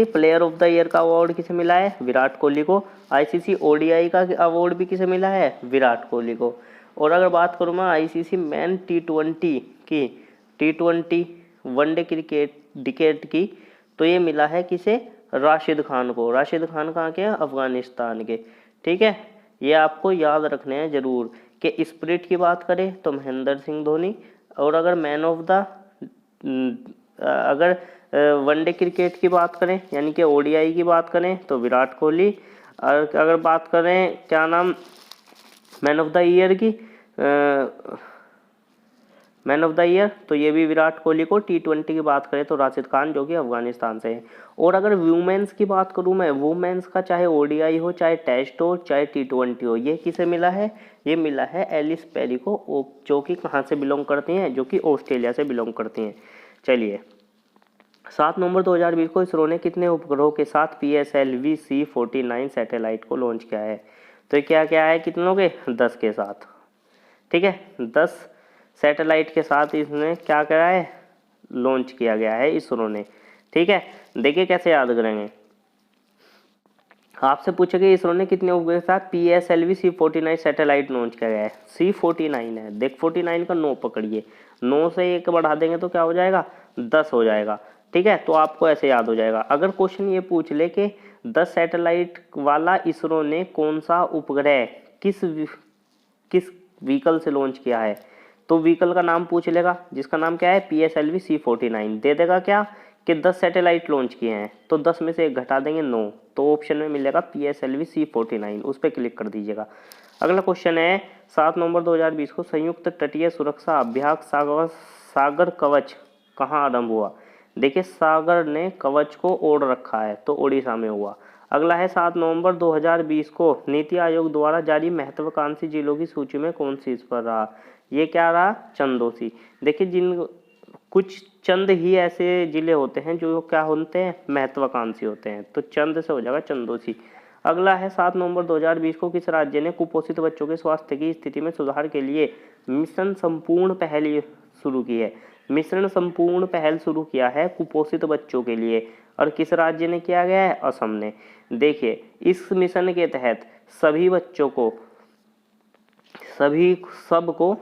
player of the year का अवार्ड किसे मिला है? विराट कोहली को। आईसीसी ओडीआई का अवार्ड भी किसे मिला है? विराट कोहली को। और अगर बात करूँ मैं आईसीसी मैन टी20 वनडे क्रिकेट डिकेड की, तो ये मिला है किसे? राशिद खान को। राशिद खान कहाँ के हैं? अफगानिस्तान के। ठीक है, ये आपको याद रखने हैं जरूर कि स्पिरिट की बात करें तो महेंद्र सिंह धोनी, और अगर मैन ऑफ द अगर वनडे क्रिकेट की बात करें यानी कि ओडीआई की बात करें तो विराट कोहली। और अगर बात करें क्या नाम मैन ऑफ द ईयर की, मैन ऑफ द ईयर, तो ये भी विराट कोहली को। टी20 की बात करें तो राशिद खान जो कि अफगानिस्तान से है। और अगर वुमेन्स की बात करूं मैं, वुमेन्स का चाहे ओडीआई हो, चाहे टेस्ट हो, चाहे टी20 हो, ये किसे मिला है? ये मिला है एलिस पेरी को, जो कि कहाँ से बिलोंग करती हैं? जो कि ऑस्ट्रेलिया से बिलोंग करती हैं। चलिए 7 नवंबर 2020 को इसरो ने कितने उपग्रहों के साथ PSLV C49 सैटेलाइट को लॉन्च किया है? तो क्या क्या है कितनों के? 10 के साथ। ठीक है, 10 सैटेलाइट के साथ इसने क्या करा है? लॉन्च किया गया है इसरो ने। ठीक है, देखिए कैसे याद करेंगे। आपसे पूछेंगे इसरो ने कितने उपग्रह के साथ PSLV C49 सैटेलाइट लॉन्च किया गया है? C49 है, देख 49 का 9 पकड़िए, 9 से 1 बढ़ा देंगे तो क्या हो जाएगा? 10 हो जाएगा। ठीक है, तो आपको ऐसे याद हो जाएगा। अगर क्वेश्चन ये पूछ ले कि 10 सैटेलाइट वाला इसरो ने कौन सा उपग्रह किस व्हीकल से लॉन्च किया है, तो व्हीकल का नाम पूछ लेगा, जिसका नाम क्या है? PSLV C49। दे देगा क्या कि 10 सैटेलाइट लॉन्च किए हैं, तो 10 में से 1 घटा देंगे 9, तो ऑप्शन में मिलेगा PSLV C49, उस पर क्लिक कर दीजिएगा। अगला क्वेश्चन है 7 नवंबर 2020 को संयुक्त तटीय सुरक्षा अभ्यास सागर कवच कहाँ आरंभ हुआ? देखिए सागर ने कवच को ओढ़ रखा है, तो ओडिशा में हुआ। अगला है 7 नवंबर 2020 को नीति आयोग द्वारा जारी महत्वाकांक्षी जिलों की सूची में कौन सी इस पर रहा? ये क्या रहा? चंदौसी। देखिए जिन कुछ चंद ही ऐसे जिले होते हैं जो क्या होते हैं? महत्वाकांक्षी होते हैं, तो चंद से हो जाएगा चंदौसी। अगला है 7 नवंबर 2020 को किस राज्य ने कुपोषित बच्चों के स्वास्थ्य की स्थिति में सुधार के लिए मिशन संपूर्ण पहल शुरू की है? मिशन संपूर्ण पहल शुरू किया है कुपोषित बच्चों के लिए, और किस राज्य ने किया गया है? असम ने। देखिए इस मिशन के तहत सभी बच्चों को, सबको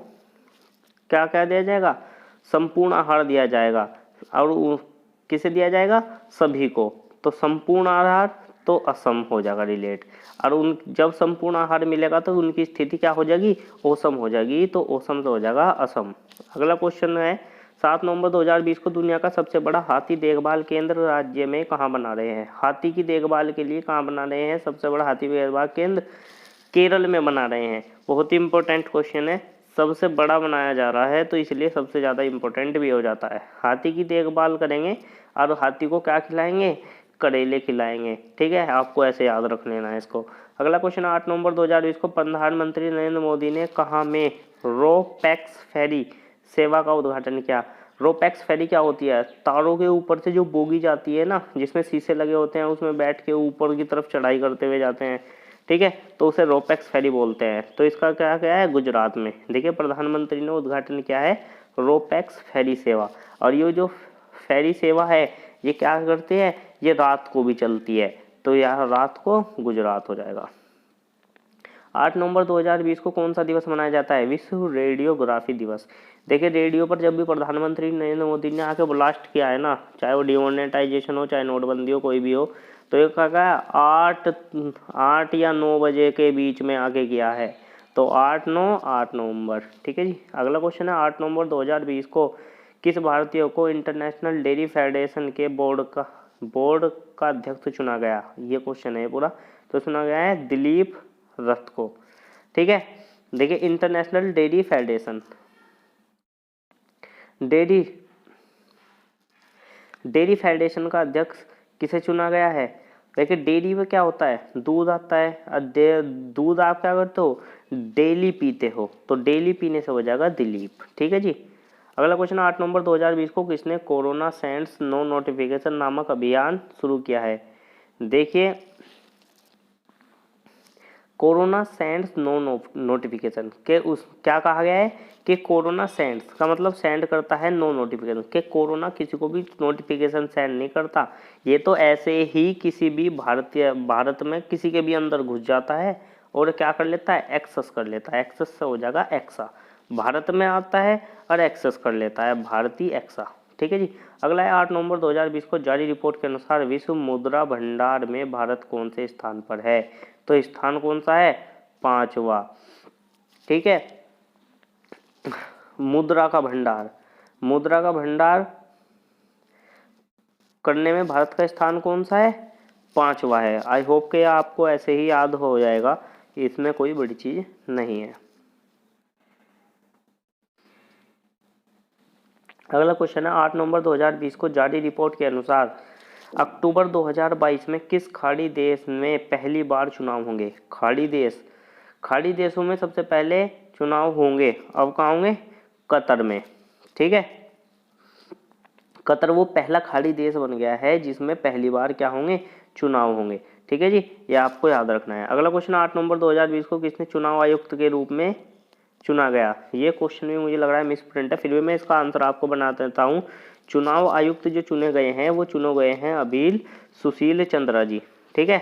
क्या क्या दिया जाएगा, संपूर्ण आहार दिया जाएगा। और किसे दिया जाएगा, सभी को। तो संपूर्ण आहार तो असम हो जाएगा रिलेट। और उन जब संपूर्ण आहार मिलेगा तो उनकी स्थिति क्या हो जाएगी, औसम हो जाएगी। तो औसम से हो जाएगा असम। अगला क्वेश्चन है 7 नवंबर 2020 को दुनिया का सबसे बड़ा हाथी देखभाल केंद्र राज्य में कहाँ बना रहे हैं। हाथी की देखभाल के लिए कहाँ बना रहे हैं सबसे बड़ा हाथी देखभाल केंद्र, केरल में बना रहे हैं। बहुत ही इंपॉर्टेंट क्वेश्चन है, सबसे बड़ा बनाया जा रहा है तो इसलिए सबसे ज़्यादा इंपॉर्टेंट भी हो जाता है। हाथी की देखभाल करेंगे और हाथी को क्या खिलाएंगे, करेले खिलाएंगे। ठीक है, आपको ऐसे याद रख लेना है इसको। अगला क्वेश्चन 8 नवंबर 2020 को प्रधानमंत्री नरेंद्र मोदी ने कहाँ में रो पैक्स फेरी सेवा का उद्घाटन किया। रो पैक्स फेरी क्या होती है, तारों के ऊपर से जो बोगी जाती है ना, जिसमें शीशे लगे होते हैं, उसमें बैठ के ऊपर की तरफ चढ़ाई करते हुए जाते हैं। ठीक है, तो उसे रोपैक्स फेरी बोलते हैं। तो इसका क्या क्या है, गुजरात में। देखिए प्रधानमंत्री ने उद्घाटन किया है रोपैक्स फेरी सेवा। और ये जो फेरी सेवा है ये क्या करती है, ये रात को भी चलती है। तो यह रात को गुजरात हो जाएगा। 8 नवंबर 2020 को कौन सा दिवस मनाया जाता है, विश्व रेडियोग्राफी दिवस। देखिए रेडियो पर जब भी प्रधानमंत्री नरेंद्र मोदी ने आके ब्लास्ट किया है ना, चाहे वो डिमोनेटाइजेशन हो चाहे नोटबंदी हो कोई भी हो, तो ये क्या 8 या 9 बजे के बीच में आके किया है। तो 8 नवंबर। ठीक है जी। अगला क्वेश्चन है 8 नवंबर 2020 को किस भारतीय को इंटरनेशनल डेयरी फेडरेशन के बोर्ड का अध्यक्ष चुना गया। ये क्वेश्चन है पूरा। तो चुना गया है दिलीप रथ को। ठीक है, देखिए international dairy federation, dairy federation का अध्यक्ष किसे चुना गया है। देखिए डेयरी में क्या होता है, दूध आता है। दूध आप क्या करते हो, डेली पीते हो, तो डेली पीने से हो जाएगा दिलीप। ठीक है जी। अगला क्वेश्चन 8 नवंबर 2020 को किसने कोरोना सेंड्स नो नोटिफिकेशन नामक अभियान शुरू किया है। देखिए कोरोना सेंड्स नो नोटिफिकेशन के उस क्या कहा गया है कि कोरोना सेंड्स का मतलब सेंड करता है नो नोटिफिकेशन, के कोरोना किसी को भी नोटिफिकेशन सेंड नहीं करता। ये तो ऐसे ही किसी भी भारत में किसी के भी अंदर घुस जाता है और क्या कर लेता है, एक्सेस कर लेता है। एक्सेस से हो जाएगा एक्सा। भारत में आता है और एक्सेस कर लेता है, भारतीय एक्सा। ठीक है जी। अगला है 8 नवंबर 2020 को जारी रिपोर्ट के अनुसार विश्व मुद्रा भंडार में भारत कौन से स्थान पर है। तो स्थान कौन सा है, 5वां। ठीक है, मुद्रा का भंडार करने में भारत का स्थान कौन सा है, 5वां है। आई होप कि आपको ऐसे ही याद हो जाएगा, इसमें कोई बड़ी चीज नहीं है। अगला क्वेश्चन है 8 नवंबर 2020 को जारी रिपोर्ट के अनुसार अक्टूबर 2022 में किस खाड़ी देश में पहली बार चुनाव होंगे। खाड़ी देशों में सबसे पहले चुनाव होंगे। अब कहाँ होंगे, कतर में। ठीक है, कतर वो पहला खाड़ी देश बन गया है जिसमें पहली बार क्या होंगे, चुनाव होंगे। ठीक है जी, ये आपको याद रखना है। अगला क्वेश्चन 8 नवंबर 2020 को किसने चुनाव आयुक्त के रूप में चुना गया। ये क्वेश्चन भी मुझे लग रहा है मिस प्रिंट है, फिर भी मैं इसका आंसर आपको बना देता हूँ। चुनाव आयुक्त जो चुने गए हैं वो चुने गए हैं अभी सुशील चंद्रा जी। ठीक है,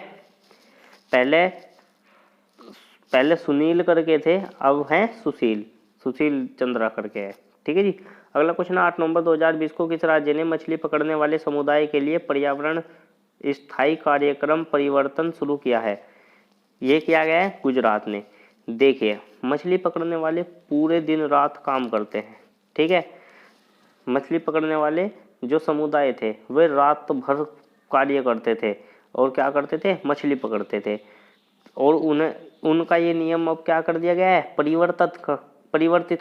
पहले सुनील करके थे, अब हैं सुशील चंद्रा करके है। ठीक है जी। अगला क्वेश्चन 8 नवंबर 2020 को किस राज्य ने मछली पकड़ने वाले समुदाय के लिए पर्यावरण स्थायी कार्यक्रम परिवर्तन शुरू किया है। ये किया गया है गुजरात ने। देखिए मछली पकड़ने वाले पूरे दिन रात काम करते हैं। ठीक है, मछली पकड़ने वाले जो समुदाय थे वे रात भर कार्य करते थे और क्या करते थे, मछली पकड़ते थे। और उनका ये नियम अब क्या कर दिया गया है, परिवर्तित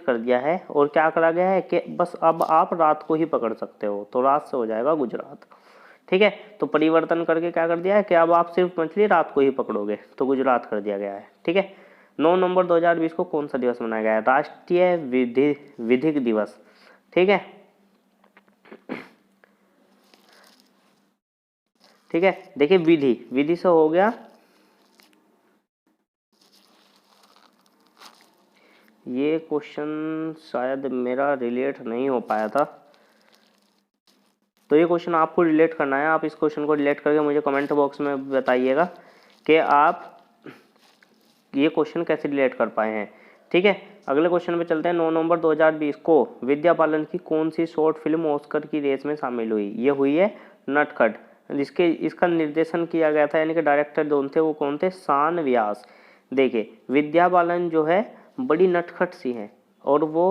कर दिया है। और क्या करा गया है कि बस अब आप रात को ही पकड़ सकते हो, तो रात से हो जाएगा गुजरात। ठीक है, तो परिवर्तन करके क्या कर दिया है कि अब आप सिर्फ मछली रात को ही पकड़ोगे, तो गुजरात कर दिया गया है। ठीक है, 9 नवंबर 2020 को कौन सा दिवस मनाया गया है, राष्ट्रीय विधिक दिवस। ठीक है, देखिए विधि से हो गया, ये क्वेश्चन शायद मेरा रिलेट नहीं हो पाया था, तो ये क्वेश्चन आपको रिलेट करना है। आप इस क्वेश्चन को रिलेट करके मुझे कमेंट बॉक्स में बताइएगा कि आप ये क्वेश्चन कैसे रिलेट कर पाए हैं। ठीक है, अगले क्वेश्चन पे चलते हैं। 9 नवंबर 2020 को विद्या बालन की कौन सी शॉर्ट फिल्म ऑस्कर की रेस में शामिल हुई? ये हुई है नटखट। इसका निर्देशन किया गया था, यानी कि डायरेक्टर जो थे वो कौन थे? शान व्यास। देखिए विद्या बालन जो है बड़ी नटखट सी है और वो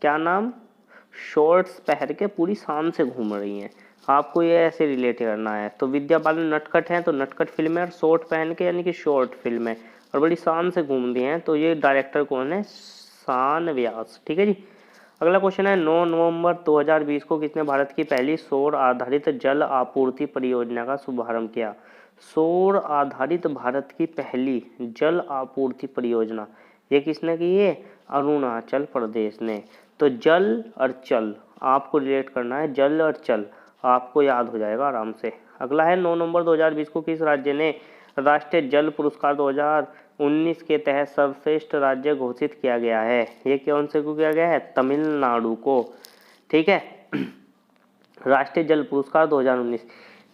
क्या नाम शॉर्ट्स पहन के पूरी शान से घूम रही हैं। आपको ये ऐसे रिलेट करना है। तो विद्या बालन नटखट है तो नटखट फिल्म है, और शॉर्ट पहन के यानी कि शॉर्ट फिल्म है और बड़ी शान से घूम रही हैं। तो ये डायरेक्टर कौन है? शान व्यास। ठीक है जी। अगला क्वेश्चन है 9 नवंबर 2020 को किसने भारत की पहली सौर आधारित जल आपूर्ति परियोजना का शुभारंभ किया? सौर आधारित भारत की पहली जल आपूर्ति परियोजना ये किसने की है? अरुणाचल प्रदेश ने। तो जल और चल आपको रिलेट करना है, जल और चल आपको याद हो जाएगा आराम से। अगला है 9 नवंबर 2020 को किस राज्य ने राष्ट्रीय जल पुरस्कार 2019 के तहत सर्वश्रेष्ठ राज्य घोषित किया गया है? ये कौन से को किया गया है? तमिलनाडु को। ठीक है राष्ट्रीय जल पुरस्कार 2019।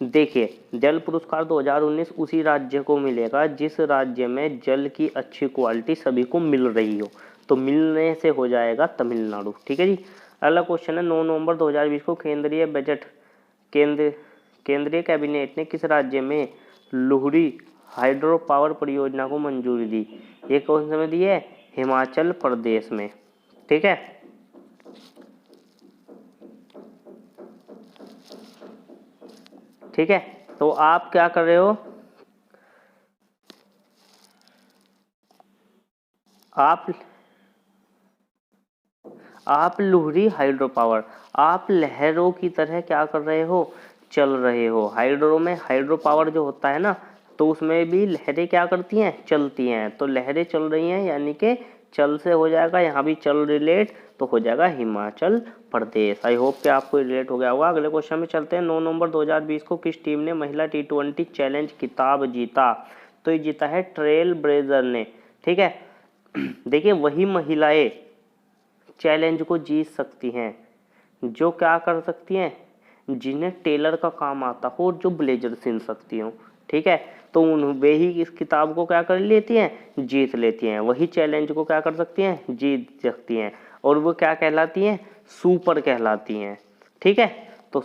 देखिए जल पुरस्कार 2019 उसी राज्य को मिलेगा जिस राज्य में जल की अच्छी क्वालिटी सभी को मिल रही हो, तो मिलने से हो जाएगा तमिलनाडु। ठीक है जी। अगला क्वेश्चन है 9 नवंबर 2020 को केंद्रीय कैबिनेट ने किस राज्य में लुहरी हाइड्रो पावर परियोजना को मंजूरी दी? ये कौन से में दी है? हिमाचल प्रदेश में। ठीक है ठीक है तो आप क्या कर रहे हो? आप लुहरी हाइड्रो पावर, आप लहरों की तरह क्या कर रहे हो? चल रहे हो। हाइड्रो में हाइड्रो पावर जो होता है ना, तो उसमें भी लहरें क्या करती हैं? चलती हैं। तो लहरें चल रही हैं यानी कि चल से हो जाएगा, यहाँ भी चल रिलेट तो हो जाएगा हिमाचल प्रदेश। आई होप कि आपको रिलेट हो गया होगा। अगले क्वेश्चन में चलते हैं। 9 नवंबर 2020 को किस टीम ने महिला T20 चैलेंज खिताब जीता? तो ये जीता है ट्रेल ब्लेजर ने। ठीक है देखिए वही महिलाएं चैलेंज को जीत सकती हैं जो क्या कर सकती हैं? जिन्हें टेलर का काम आता हो और जो ब्लेजर सिल सकती हो। ठीक है तो वे ही इस किताब को क्या कर लेती हैं? जीत लेती हैं। वही चैलेंज को क्या कर सकती हैं? जीत सकती हैं। और वो क्या कहलाती हैं? सुपर कहलाती हैं। ठीक है तो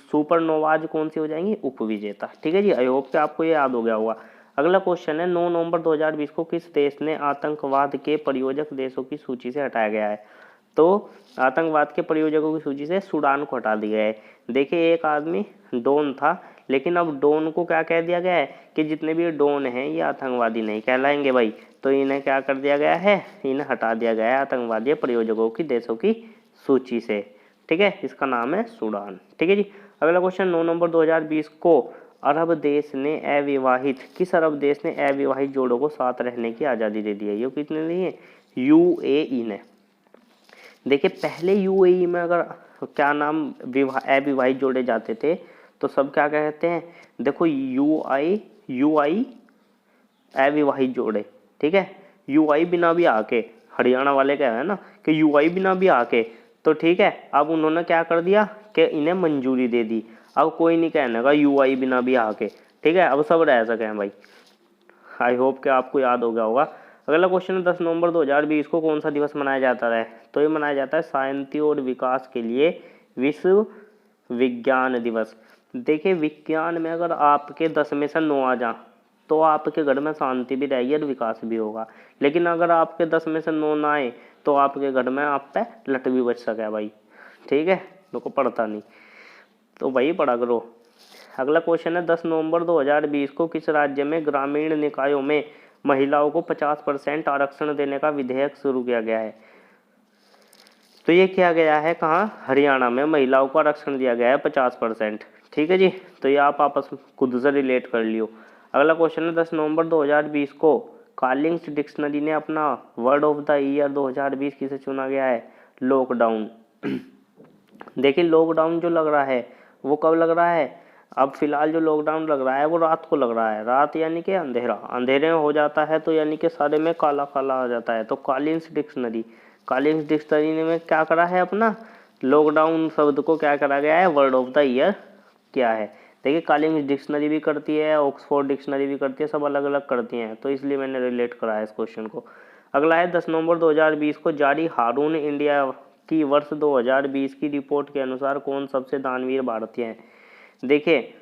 सुपरनोवाज कौन सी हो जाएंगी? उपविजेता। ठीक है जी। आई होप कि आपको ये याद हो गया होगा। अगला क्वेश्चन है 9 नवंबर 2020 को किस देश ने आतंकवाद के प्रायोजक देशों की सूची से हटाया गया है? तो आतंकवाद के प्रायोजकों की सूची से सूडान को हटा दिया है। देखिए एक आदमी डोन था, लेकिन अब डोन को क्या कह दिया गया है कि जितने भी डोन हैं ये आतंकवादी नहीं कहलाएंगे भाई। तो इन्हें क्या कर दिया गया है? इन्हें हटा दिया गया है आतंकवादी प्रायोजकों की देशों की सूची से। ठीक है इसका नाम है सूडान। ठीक है जी। अगला क्वेश्चन 9 नवंबर 2020 को किस अरब देश ने अविवाहित जोड़ों को साथ रहने की आज़ादी दे दी है? ये कितने दी है? यूएई ने। देखिए पहले यूएई में अगर क्या नाम अविवाहित जोड़े जाते थे तो सब क्या कहते हैं? देखो यूआई अविवाहित जोड़े। ठीक है यूआई बिना भी आके, हरियाणा वाले क्या है ना कि यूआई बिना भी आके, तो ठीक है अब उन्होंने क्या कर दिया कि इन्हें मंजूरी दे दी। अब कोई नहीं कहने का यूआई बिना भी आके। ठीक है अब सब रह सके हैं भाई। आई होप कि आपको याद हो गया होगा। अगला क्वेश्चन है 10 नवंबर 2020 को कौन सा दिवस मनाया जाता है? तो ये मनाया जाता है शांति और विकास के लिए विश्व विज्ञान दिवस। देखिए विज्ञान में अगर आपके 10 में से 9 आ जा तो आपके घर में शांति भी रहेगी और विकास भी होगा। लेकिन अगर आपके 10 में से 9 ना आए तो आपके घर में आप पे लट भी बच सके भाई। ठीक है लोग को पढ़ता नहीं तो भाई पढ़ा करो। अगला क्वेश्चन है 10 नवंबर 2020 को किस राज्य में ग्रामीण निकायों में महिलाओं को 50% आरक्षण देने का विधेयक शुरू किया गया है? तो ये किया गया है कहाँ? हरियाणा में महिलाओं को आरक्षण दिया गया है 50%। ठीक है जी। तो ये आप आपस में खुद से रिलेट कर लियो। अगला क्वेश्चन है 10 नवंबर 2020 को कॉलिंग्स डिक्शनरी ने अपना वर्ड ऑफ द ईयर 2020 किसे चुना गया है? लॉकडाउन। देखिए लॉकडाउन जो लग रहा है वो कब लग रहा है? अब फिलहाल जो लॉकडाउन लग रहा है वो रात को लग रहा है। रात यानी कि अंधेरा, अंधेरे में हो जाता है तो यानी कि सारे में काला काला आ जाता है। तो कॉलिंग्स डिक्शनरी में क्या करा है? अपना लॉकडाउन शब्द को क्या करा गया है? वर्ड ऑफ द ईयर क्या है? देखिए कॉलिंग्स डिक्शनरी भी करती है, ऑक्सफोर्ड डिक्शनरी भी करती है, सब अलग अलग करती हैं, तो इसलिए मैंने रिलेट करा है इस क्वेश्चन को। अगला है 10 नवंबर 2020 को जारी हारून इंडिया की वर्ष 2020 की रिपोर्ट के अनुसार कौन सबसे दानवीर भारतीय है। देखिए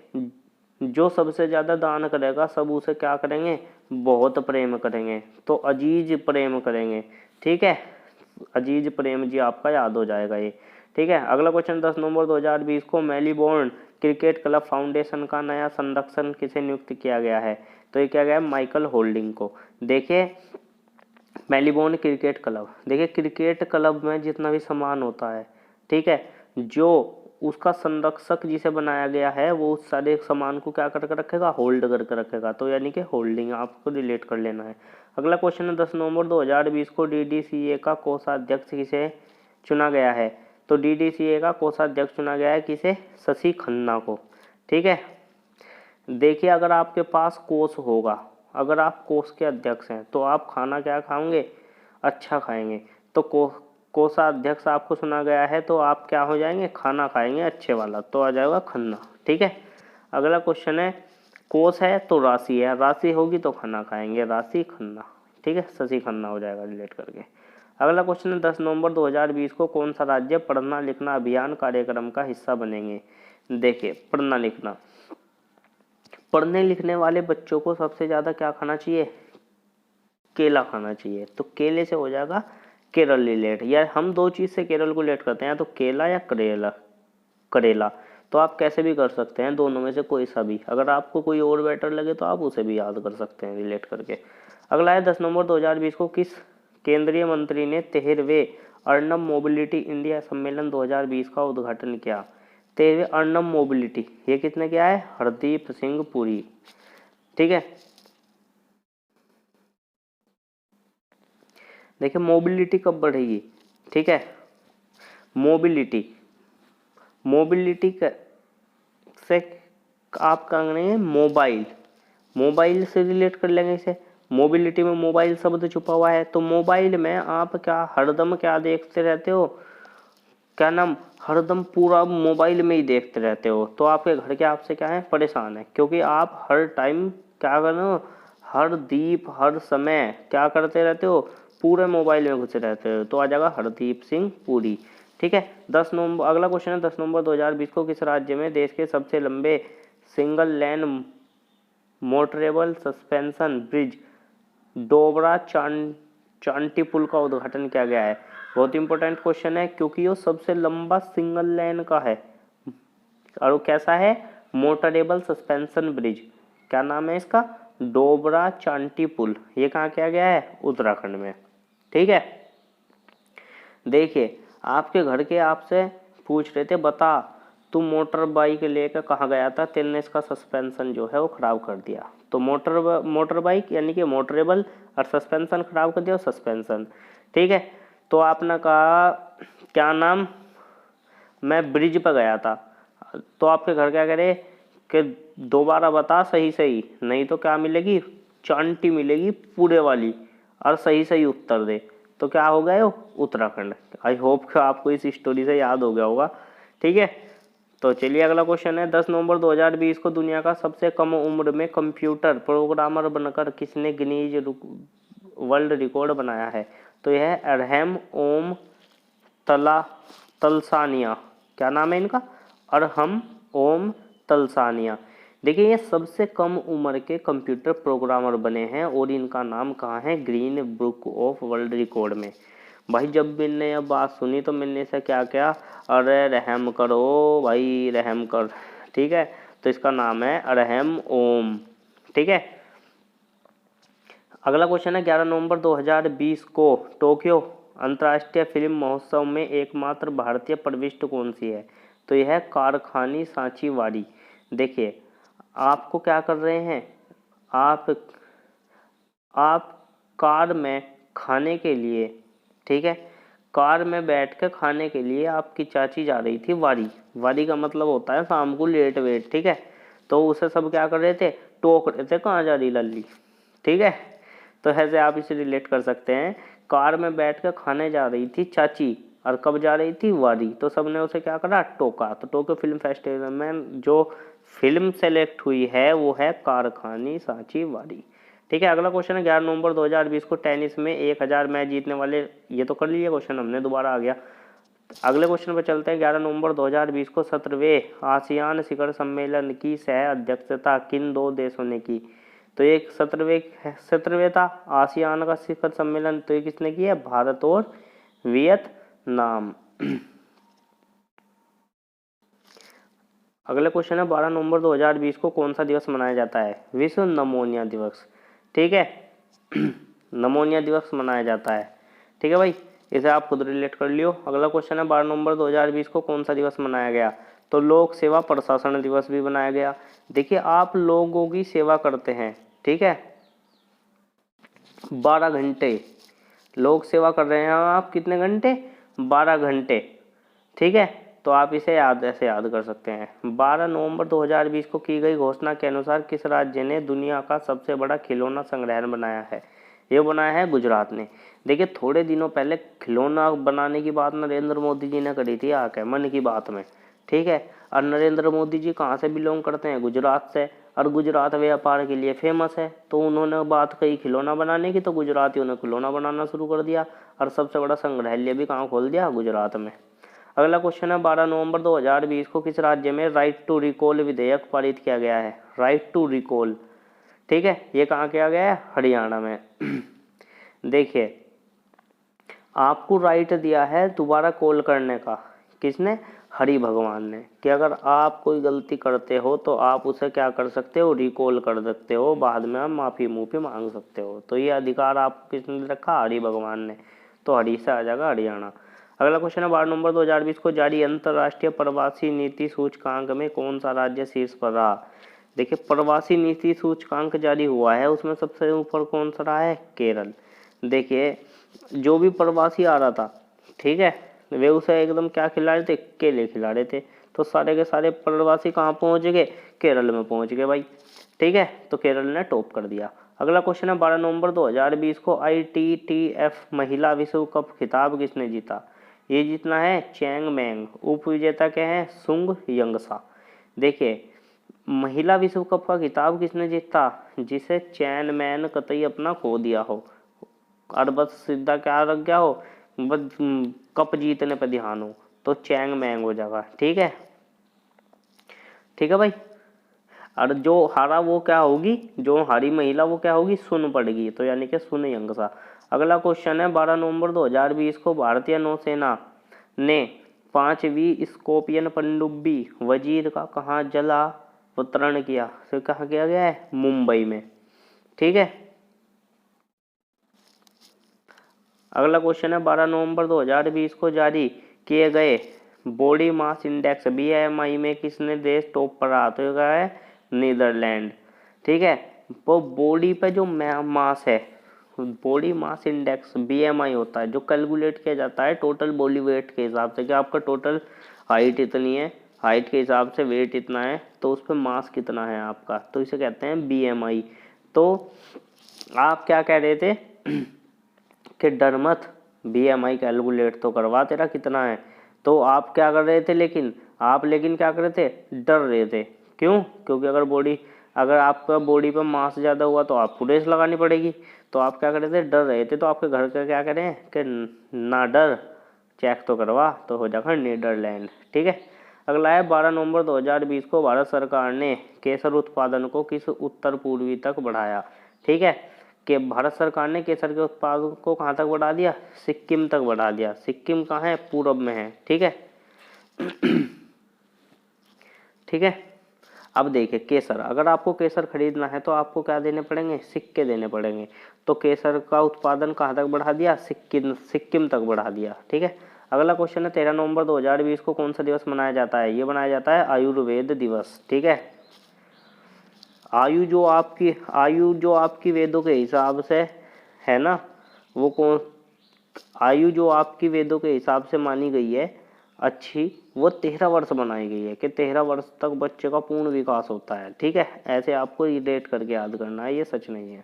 जो सबसे ज़्यादा दान करेगा सब उसे क्या करेंगे, बहुत प्रेम करेंगे, तो अजीज प्रेम करेंगे। ठीक है, अजीज प्रेम जी आपका याद हो जाएगा ये। ठीक है, अगला क्वेश्चन 10 नवंबर 2020 को मेलबोर्न क्रिकेट क्लब फाउंडेशन का नया संरक्षक किसे नियुक्त किया गया है। तो ये क्या गया, माइकल होल्डिंग को। देखिए मेलबोर्न क्रिकेट क्लब, देखिए क्रिकेट क्लब में जितना भी सामान होता है, ठीक है, जो उसका संरक्षक जिसे बनाया गया है वो उस सारे सामान को क्या करके रखेगा, होल्ड करके रखेगा, तो यानी कि होल्डिंग आपको रिलेट कर लेना है। अगला क्वेश्चन है 10 नवंबर 2020 को डीडीसीए का कोषाध्यक्ष किसे चुना गया है। तो डीडीसीए का कोषाध्यक्ष चुना गया है किसे, शशि खन्ना को। ठीक है, देखिए अगर आपके पास कोष होगा, अगर आप कोष के अध्यक्ष हैं तो आप खाना क्या खाओगे, अच्छा खाएंगे, तो कोषाध्यक्ष आपको चुना गया है तो आप क्या हो जाएंगे, खाना खाएंगे अच्छे वाला, तो आ जाएगा खन्ना। ठीक है, अगला क्वेश्चन है कोष है तो राशि है, राशि होगी तो खाना खाएंगे, राशि खन्ना। ठीक है, शशि खन्ना हो जाएगा रिलेट करके। अगला क्वेश्चन है 10 नवंबर 2020 को कौन सा राज्य पढ़ना लिखना अभियान कार्यक्रम का हिस्सा बनेंगे। देखिए पढ़ना लिखना, पढ़ने लिखने वाले बच्चों को सबसे ज़्यादा क्या खाना चाहिए, केला खाना चाहिए, तो केले से हो जाएगा केरल रिलेट। यार हम दो चीज़ से केरल को रिलेट करते हैं, तो केला या करेला, करेला, तो आप कैसे भी कर सकते हैं, दोनों में से कोई सा भी, अगर आपको कोई और बेटर लगे तो आप उसे भी याद कर सकते हैं रिलेट करके। अगला है 10 नवंबर 2020 को किस केंद्रीय मंत्री ने 13वें अर्नब मोबिलिटी इंडिया सम्मेलन 2020 का उद्घाटन किया। 13वें अर्नब मोबिलिटी ये किसने किया है, हरदीप सिंह पुरी। ठीक है, देखिए मोबिलिटी कब बढ़ेगी, ठीक है, मोबिलिटी, मोबिलिटी से आप क्या करेंगे, मोबाइल, मोबाइल से रिलेट कर लेंगे इसे, मोबिलिटी में मोबाइल शब्द छुपा हुआ है, तो मोबाइल में आप क्या हरदम क्या देखते रहते हो, क्या नाम, हरदम पूरा मोबाइल में ही देखते रहते हो, तो आपके घर के आपसे क्या है, परेशान है, क्योंकि आप हर टाइम क्या कर रहे हो, हर दीप हर समय क्या करते रहते हो, पूरे मोबाइल में घुसे रहते हो, तो आ जाएगा हरदीप सिंह पुरी। ठीक है, 10 नवंबर, अगला क्वेश्चन है 10 नवंबर 2020 को किस राज्य में देश के सबसे लंबे single lane motorable suspension bridge Dobra Chanti पुल का उद्घाटन किया गया है। बहुत इंपॉर्टेंट क्वेश्चन है क्योंकि ये सबसे लंबा सिंगल लेन का है, और वो कैसा है, मोटरेबल सस्पेंशन ब्रिज, क्या नाम है इसका, डोबरा चांटी पुल, ये कहाँ किया गया है, उत्तराखंड में। ठीक है, देखिए आपके घर के आपसे पूछ रहे थे बता तू मोटर बाइक लेकर कहाँ गया था, तेने इसका सस्पेंशन जो है वो खराब कर दिया, तो मोटर बाइक यानी कि मोटरेबल, और सस्पेंशन खराब कर दिया, सस्पेंशन। ठीक है, तो आपने कहा क्या नाम, मैं ब्रिज पर गया था, तो आपके घर क्या करे कि दोबारा बता सही सही, नहीं तो क्या मिलेगी, चांटी मिलेगी पूरे वाली, और सही सही उत्तर दे, तो क्या हो गया उत्तराखंड। आई होप कि आपको इस स्टोरी से याद हो गया होगा। ठीक है, तो चलिए अगला क्वेश्चन है 10 नवंबर 2020 को दुनिया का सबसे कम उम्र में कंप्यूटर प्रोग्रामर बनकर किसने गिनीज वर्ल्ड रिकॉर्ड बनाया है। तो यह है अरहम ओम तलसानिया, क्या नाम है इनका, अरहम ओम तलसानिया। देखिए ये सबसे कम उम्र के कंप्यूटर प्रोग्रामर बने हैं और इनका नाम कहाँ है, green book of world record में। भाई जब मैंने यह बात सुनी तो मैंने इसे क्या किया, अरे रहम करो भाई रहम कर। ठीक है, तो इसका नाम है अरहम ओम। ठीक है, अगला क्वेश्चन है 11 नवंबर 2020 को टोक्यो अंतर्राष्ट्रीय फिल्म महोत्सव में एकमात्र भारतीय प्रविष्ट कौन सी है। तो यह है कारखानी सांची वाड़ी। देखिए आपको क्या कर रहे हैं, आप कार में खाने के लिए, ठीक है, कार में बैठ कर खाने के लिए आपकी चाची जा रही थी वाड़ी, वाड़ी का मतलब होता है शाम को लेट वेट। ठीक है, तो उसे सब क्या कर रहे थे, टोक रहे थे, कहाँ जा रही लल्ली। ठीक है, तो ऐसे आप इसे रिलेट कर सकते हैं, कार में बैठ कर खाने जा रही थी चाची, और कब जा रही थी, वाड़ी, तो सबने उसे क्या करा, टोका। तो टोक्यो फिल्म फेस्टिवल में जो फिल्म सेलेक्ट हुई है वो है कारखानी सांची वाली। ठीक है, अगला क्वेश्चन है 11 नवंबर 2020 को टेनिस में 1000 मैच जीतने वाले, ये तो कर लिया क्वेश्चन हमने, दोबारा आ गया। अगले क्वेश्चन पर चलते हैं। 11 नवंबर 2020 को 17वें आसियान शिखर सम्मेलन की सह अध्यक्षता किन दो देशों ने की? तो ये 17वें था आसियान का शिखर सम्मेलन, तो ये किसने किया? भारत और वियतनाम। अगला क्वेश्चन है 12 नवंबर 2020 को कौन सा दिवस मनाया जाता है? विश्व नमोनिया दिवस। ठीक है, नमोनिया दिवस मनाया जाता है। ठीक है भाई, इसे आप खुद रिलेट कर लियो। अगला क्वेश्चन है 12 नवंबर 2020 को कौन सा दिवस मनाया गया? तो लोक सेवा प्रशासन दिवस भी मनाया गया। देखिए, आप लोगों की सेवा करते हैं, ठीक है, 12 घंटे लोक सेवा कर रहे हैं आप, कितने घंटे? 12 घंटे। ठीक है, तो आप इसे ऐसे याद कर सकते हैं। 12 नवंबर 2020 को की गई घोषणा के अनुसार किस राज्य ने दुनिया का सबसे बड़ा खिलौना संग्रहालय बनाया है? ये बनाया है गुजरात ने। देखिए, थोड़े दिनों पहले खिलौना बनाने की बात नरेंद्र मोदी जी ने करी थी आके मन की बात में। ठीक है, और नरेंद्र मोदी जी कहाँ से बिलोंग करते हैं? गुजरात से, और गुजरात व्यापार के लिए फेमस है। तो उन्होंने बात कही खिलौना बनाने की, तो गुजरातियों ने खिलौना बनाना शुरू कर दिया, और सबसे बड़ा संग्रहालय भी कहाँ खोल दिया? गुजरात में। अगला क्वेश्चन है 12 नवंबर 2020 को किस राज्य में राइट टू रिकॉल विधेयक पारित किया गया है? राइट टू रिकॉल, ठीक है, ये कहाँ किया गया है? हरियाणा में। देखिए, आपको राइट दिया है दोबारा कॉल करने का, किसने? हरि भगवान ने, कि अगर आप कोई गलती करते हो तो आप उसे क्या कर सकते हो? रिकॉल कर सकते हो, बाद में आप माफी मांग सकते हो। तो ये अधिकार आपको किसने रखा? हरि भगवान ने। तो हरि से आ जाएगा हरियाणा। अगला क्वेश्चन है 12 नवंबर 2020 को जारी अंतर्राष्ट्रीय प्रवासी नीति सूचकांक में कौन सा राज्य शीर्ष पर रहा? देखिए, प्रवासी नीति सूचकांक जारी हुआ है, उसमें सबसे ऊपर कौन सा रहा है? केरल। देखिए, जो भी प्रवासी आ रहा था, ठीक है, वे उसे एकदम क्या खिला रहे थे? केले खिला रहे थे। तो सारे के सारे प्रवासी कहाँ पहुंच गए? केरल में पहुंच गए भाई। ठीक है, तो केरल ने टॉप कर दिया। अगला क्वेश्चन है 12 नवंबर 2020 को ITTF महिला विश्व कप खिताब किसने जीता? ये जीतना है चैंग मैंग। उप विजेता क्या है? सुंग यंगसा। देखिए, महिला विश्व कप का खिताब किसने जीता? जिसे चैन मैन कतई अपना खो दिया हो, और बस सीधा क्या रख गया हो, बस कप जीतने पर ध्यान हो, तो चैंग मैंग हो जाएगा। ठीक है, ठीक है भाई। और जो हारा वो क्या होगी? जो हारी महिला वो क्या होगी? सुन पड़ेगी, तो यानी कि सुन यंगसा। अगला क्वेश्चन है 12 नवंबर 2020 को भारतीय नौसेना ने 5वीं स्कॉर्पियन पनडुब्बी वजीर का कहाँ जलावतरण किया? तो कहाँ किया गया है? मुंबई में। ठीक है, अगला क्वेश्चन है 12 नवंबर 2020 को जारी किए गए बॉडी मास इंडेक्स BMI में किसने देश टॉप पर रहा? तो क्या है? नीदरलैंड। ठीक है, वो बॉडी पे जो मास है, बॉडी मास इंडेक्स BMI होता है, जो कैलकुलेट किया जाता है टोटल बॉडी वेट के हिसाब से, कि आपका टोटल हाइट इतनी है, हाइट के हिसाब से वेट इतना है, तो उस पर मास कितना है आपका, तो इसे कहते हैं BMI। तो आप क्या कह रहे थे कि डर मत, BMI कैलकुलेट तो करवा, तेरा कितना है। तो आप क्या कर रहे थे, लेकिन क्या कर रहे थे? डर रहे थे। क्यों? क्योंकि अगर आपका बॉडी पर मास ज़्यादा हुआ तो आपको रेस लगानी पड़ेगी। तो आप क्या कर रहे थे? डर रहे थे। तो आपके घर का क्या करें कि ना डर, चेक तो करवा, तो हो जाएगा नीदरलैंड। ठीक है, अगला है 12 नवंबर 2020 को भारत सरकार ने केसर उत्पादन को किस उत्तर पूर्वी तक बढ़ाया? ठीक है, कि भारत सरकार ने केसर के उत्पादन को कहाँ तक बढ़ा दिया? सिक्किम तक बढ़ा दिया। सिक्किम कहाँ है? पूरब में है। ठीक है, ठीक है। अब देखिए, केसर, अगर आपको केसर खरीदना है तो आपको क्या देने पड़ेंगे? सिक्के देने पड़ेंगे। तो केसर का उत्पादन कहाँ तक बढ़ा दिया? सिक्किम तक बढ़ा दिया। ठीक है, अगला क्वेश्चन है 13 नवंबर 2020 को कौन सा दिवस मनाया जाता है? ये मनाया जाता है आयुर्वेद दिवस। ठीक है, आयु जो आपकी वेदों के हिसाब से है ना, वो कौन आयु जो आपकी वेदों के हिसाब से मानी गई है अच्छी, वो 13 वर्ष बनाई गई है, कि 13 वर्ष तक बच्चे का पूर्ण विकास होता है। ठीक है, ऐसे आपको रिलेट करके याद करना है, ये सच नहीं है।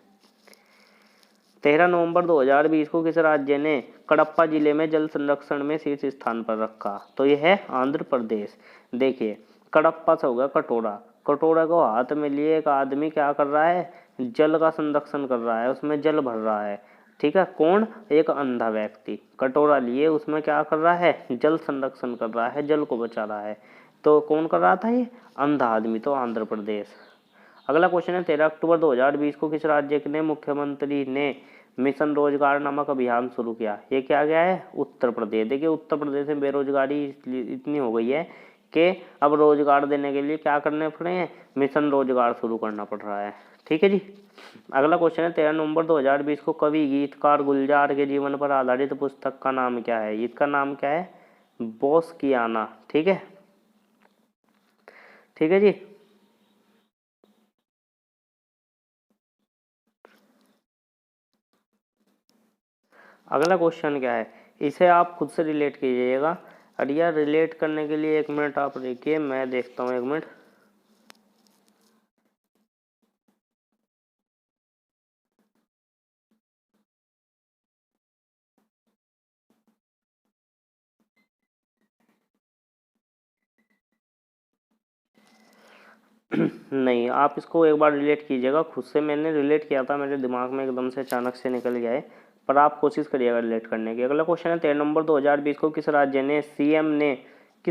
13 नवंबर 2020 को किस राज्य ने कडप्पा जिले में जल संरक्षण में शीर्ष स्थान पर रखा? तो यह है आंध्र प्रदेश। देखिए, कडप्पा से होगा कटोरा, कटोरा को हाथ में लिए एक आदमी क्या कर रहा है, जल का संरक्षण कर रहा है, उसमें जल भर रहा है। ठीक है, कौन, एक अंधा व्यक्ति कटोरा लिए उसमें क्या कर रहा है, जल संरक्षण कर रहा है, जल को बचा रहा है। तो कौन कर रहा था ये, अंधा आदमी, तो आंध्र प्रदेश। अगला क्वेश्चन है 13 अक्टूबर 2020 को किस राज्य के मुख्यमंत्री ने मिशन रोजगार नामक अभियान शुरू किया। ये क्या गया है, उत्तर प्रदेश। देखिए उत्तर प्रदेश में बेरोजगारी इतनी हो गई है कि अब रोजगार देने के लिए क्या करने पड़ रहे हैं, मिशन रोजगार शुरू करना पड़ रहा है। ठीक है जी। अगला क्वेश्चन है 13 नवंबर 2020 को कवि गीतकार गुलजार के जीवन पर आधारित पुस्तक का नाम क्या है। इसका नाम क्या है, बोस की आना। ठीक है, ठीक है जी। अगला क्वेश्चन क्या है, इसे आप खुद से रिलेट कीजिएगा। और यह रिलेट करने के लिए 1 मिनट आप देखिए, मैं देखता हूँ 1 मिनट। नहीं, आप इसको एक बार रिलेट कीजिएगा खुद से। मैंने रिलेट किया था, मेरे दिमाग में एकदम से अचानक से निकल गया है, पर आप कोशिश करिएगा रिलेट करने की। अगला क्वेश्चन है 13 नवंबर 2020 को किस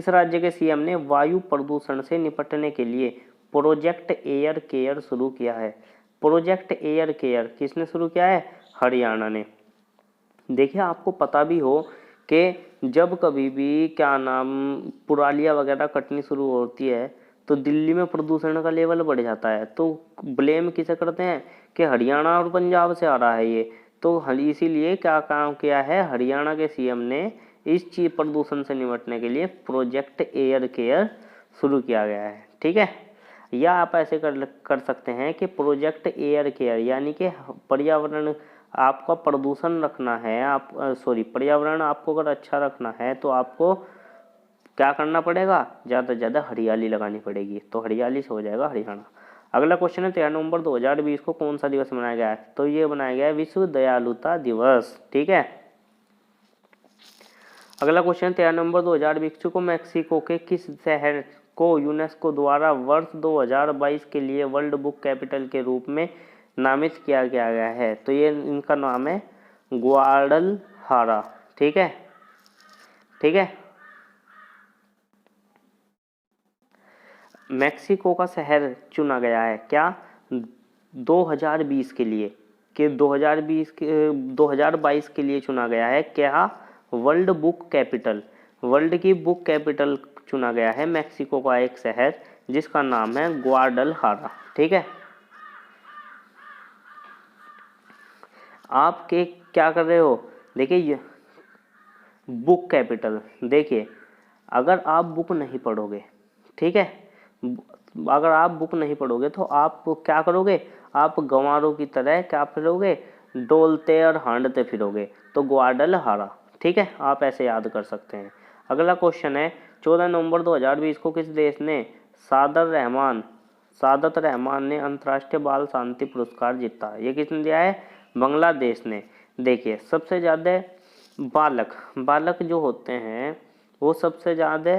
राज्य के सीएम ने वायु प्रदूषण से निपटने के लिए प्रोजेक्ट एयर केयर शुरू किया है। प्रोजेक्ट एयर केयर किसने शुरू किया है, हरियाणा ने। देखिए आपको पता भी हो कि जब कभी भी क्या नाम पुरालिया वगैरह कटनी शुरू होती है तो दिल्ली में प्रदूषण का लेवल बढ़ जाता है। तो ब्लेम किसे करते हैं कि हरियाणा और पंजाब से आ रहा है ये। तो इसीलिए क्या काम किया है, हरियाणा के सीएम ने इस चीज प्रदूषण से निपटने के लिए प्रोजेक्ट एयर केयर शुरू किया गया है। ठीक है, या आप ऐसे कर सकते हैं कि प्रोजेक्ट एयर केयर यानी कि पर्यावरण आपका प्रदूषण रखना है, आप पर्यावरण आपको अगर अच्छा रखना है तो आपको क्या करना पड़ेगा, ज़्यादा से ज़्यादा हरियाली लगानी पड़ेगी। तो हरियाली से हो जाएगा हरियाणा। अगला क्वेश्चन है 13 नवंबर 2020 को कौन सा दिवस मनाया गया है। तो ये बनाया गया है विश्व दयालुता दिवस। ठीक है, अगला क्वेश्चन 13 नवंबर 2020 को मैक्सिको के किस शहर को यूनेस्को द्वारा वर्ष 2022 के लिए वर्ल्ड बुक कैपिटल के रूप में नामित किया गया है। तो ये इनका नाम है ग्वाडलहारा। ठीक है, ठीक है, मैक्सिको का शहर चुना गया है क्या 2020 के लिए, कि 2022 के लिए चुना गया है क्या, वर्ल्ड बुक कैपिटल, वर्ल्ड की बुक कैपिटल चुना गया है मैक्सिको का एक शहर जिसका नाम है ग्वाडलहारा। ठीक है, आप के क्या कर रहे हो, देखिए बुक कैपिटल। देखिए अगर आप बुक नहीं पढ़ोगे, ठीक है, अगर आप बुक नहीं पढ़ोगे तो आप क्या करोगे, आप गंवारों की तरह क्या फिरोगे, डोलते और हांडते फिरोगे। तो ग्वाडलहारा। ठीक है, आप ऐसे याद कर सकते हैं। अगला क्वेश्चन है 14 नवंबर 2020 को किस देश ने सादत रहमान ने अंतर्राष्ट्रीय बाल शांति पुरस्कार जीता। ये किसने दिया है, बांग्लादेश ने। देखिए सबसे ज़्यादा बालक जो होते हैं वो सबसे ज़्यादा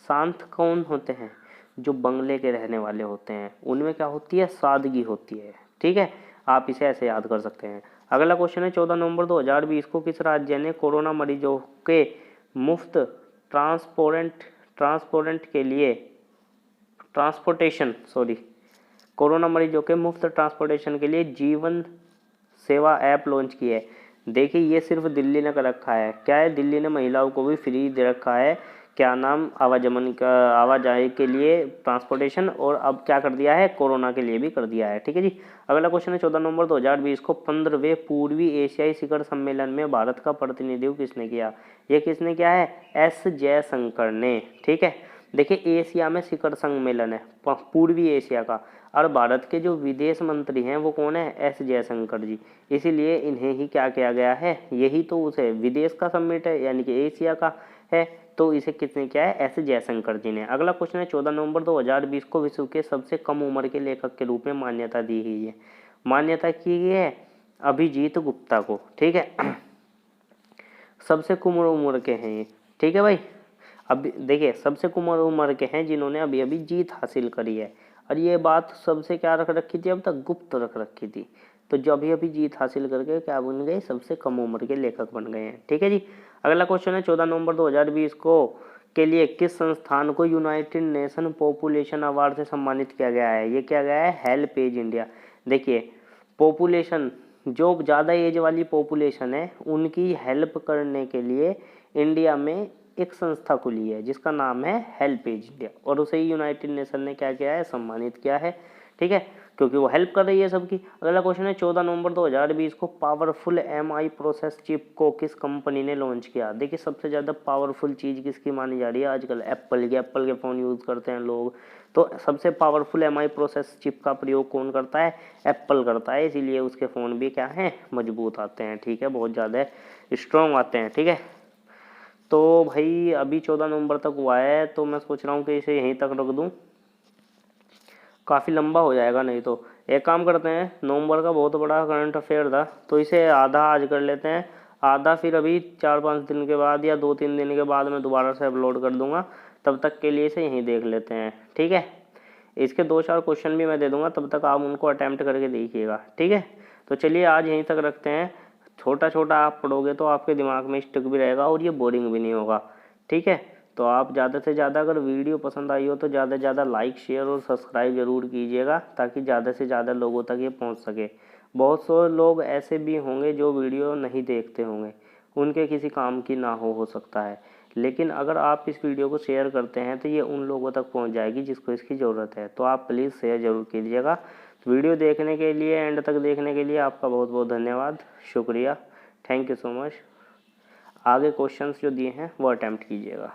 शांत कौन होते हैं, जो बंगले के रहने वाले होते हैं, उनमें क्या होती है, सादगी होती है। ठीक है, आप इसे ऐसे याद कर सकते हैं। अगला क्वेश्चन है 14 नवंबर 2020 को किस राज्य ने कोरोना मरीजों के मुफ्त ट्रांसपोर्टेंट के लिए कोरोना मरीजों के मुफ्त ट्रांसपोर्टेशन के लिए जीवन सेवा ऐप लॉन्च की है। देखिए ये सिर्फ दिल्ली ने कर रखा है, क्या है, दिल्ली ने महिलाओं को भी फ्री दे रखा है, क्या नाम, आवाजाही के लिए ट्रांसपोर्टेशन, और अब क्या कर दिया है, कोरोना के लिए भी कर दिया है। ठीक है जी। अगला क्वेश्चन है 14 नवंबर 2020 को 15वें पूर्वी एशियाई शिखर सम्मेलन में भारत का प्रतिनिधित्व किसने किया। ये किसने किया है, एस जयशंकर ने। ठीक है, देखिए एशिया में शिखर सम्मेलन है पूर्वी एशिया का, और भारत के जो विदेश मंत्री हैं वो कौन है, एस जयशंकर जी। इसीलिए इन्हें ही क्या किया गया है, यही तो उसे विदेश का समिट है यानी कि एशिया का है, तो इसे किसने किया है, एस जयशंकर जी ने। अगला क्वेश्चन है 14 नवंबर 2020 को विश्व के सबसे कम उम्र के लेखक के रूप में मान्यता दी गई है। मान्यता की गई है अभिजीत गुप्ता को। ठीक है, सबसे कम उम्र के हैं ये। ठीक है भाई, अब देखिए सबसे कम उम्र के हैं जिन्होंने अभी अभी जीत हासिल करी है। और ये बात सबसे क्या रख रखी थी, अब तक गुप्त रख रखी थी। तो जो अभी अभी जीत हासिल करके क्या बन गए, सबसे कम उम्र के लेखक बन गए हैं। ठीक है जी। अगला क्वेश्चन है 14 नवंबर 2020 को के लिए किस संस्थान को यूनाइटेड नेशन पॉपुलेशन अवार्ड से सम्मानित किया गया है। ये क्या गया है, हेल्पेज इंडिया। देखिए पॉपुलेशन, जो ज़्यादा एज वाली पॉपुलेशन है उनकी हेल्प करने के लिए इंडिया में एक संस्था खुली है जिसका नाम है हेल्पेज इंडिया, और उसे यूनाइटेड नेशन ने क्या किया है, सम्मानित किया है। ठीक है, क्योंकि वो हेल्प कर रही है सबकी। अगला क्वेश्चन है 14 नवंबर 2020 को पावरफुल MI प्रोसेस चिप को किस कंपनी ने लॉन्च किया। देखिए सबसे ज़्यादा पावरफुल चीज़ किसकी मानी जा रही है आजकल, एप्पल के फ़ोन यूज़ करते हैं लोग, तो सबसे पावरफुल MI प्रोसेस चिप का प्रयोग कौन करता है, एप्पल करता है, इसीलिए उसके फ़ोन भी क्या हैं, मजबूत आते हैं। ठीक है, बहुत ज़्यादा स्ट्रॉन्ग आते हैं। ठीक है, तो भाई अभी 14 नवंबर तक हुआ है, तो मैं सोच रहा हूँ कि इसे यहीं तक रख दूँ, काफ़ी लंबा हो जाएगा नहीं तो। एक काम करते हैं, नवंबर का बहुत बड़ा करंट अफेयर था तो इसे आधा आज कर लेते हैं, आधा फिर अभी 4-5 दिन के बाद या 2-3 दिन के बाद मैं दोबारा से अपलोड कर दूंगा। तब तक के लिए इसे यहीं देख लेते हैं। ठीक है, इसके 2-4 क्वेश्चन भी मैं दे दूंगा, तब तक आप उनको अटैम्प्ट करके देखिएगा। ठीक है, तो चलिए आज यहीं तक रखते हैं। छोटा छोटा आप पढ़ोगे तो आपके दिमाग में स्टिक भी रहेगा और ये बोरिंग भी नहीं होगा। ठीक है, तो आप ज़्यादा से ज़्यादा, अगर वीडियो पसंद आई हो तो ज़्यादा से ज़्यादा लाइक शेयर और सब्सक्राइब ज़रूर कीजिएगा, ताकि ज़्यादा से ज़्यादा लोगों तक ये पहुंच सके। बहुत से लोग ऐसे भी होंगे जो वीडियो नहीं देखते होंगे, उनके किसी काम की ना हो सकता है, लेकिन अगर आप इस वीडियो को शेयर करते हैं तो ये उन लोगों तक पहुंच जाएगी जिसको इसकी ज़रूरत है। तो आप प्लीज़ शेयर ज़रूर कीजिएगा। वीडियो देखने के लिए, एंड तक देखने के लिए आपका बहुत बहुत धन्यवाद, शुक्रिया, थैंक यू सो मच। आगे क्वेश्चंस जो दिए हैं वो अटैम्प्ट कीजिएगा।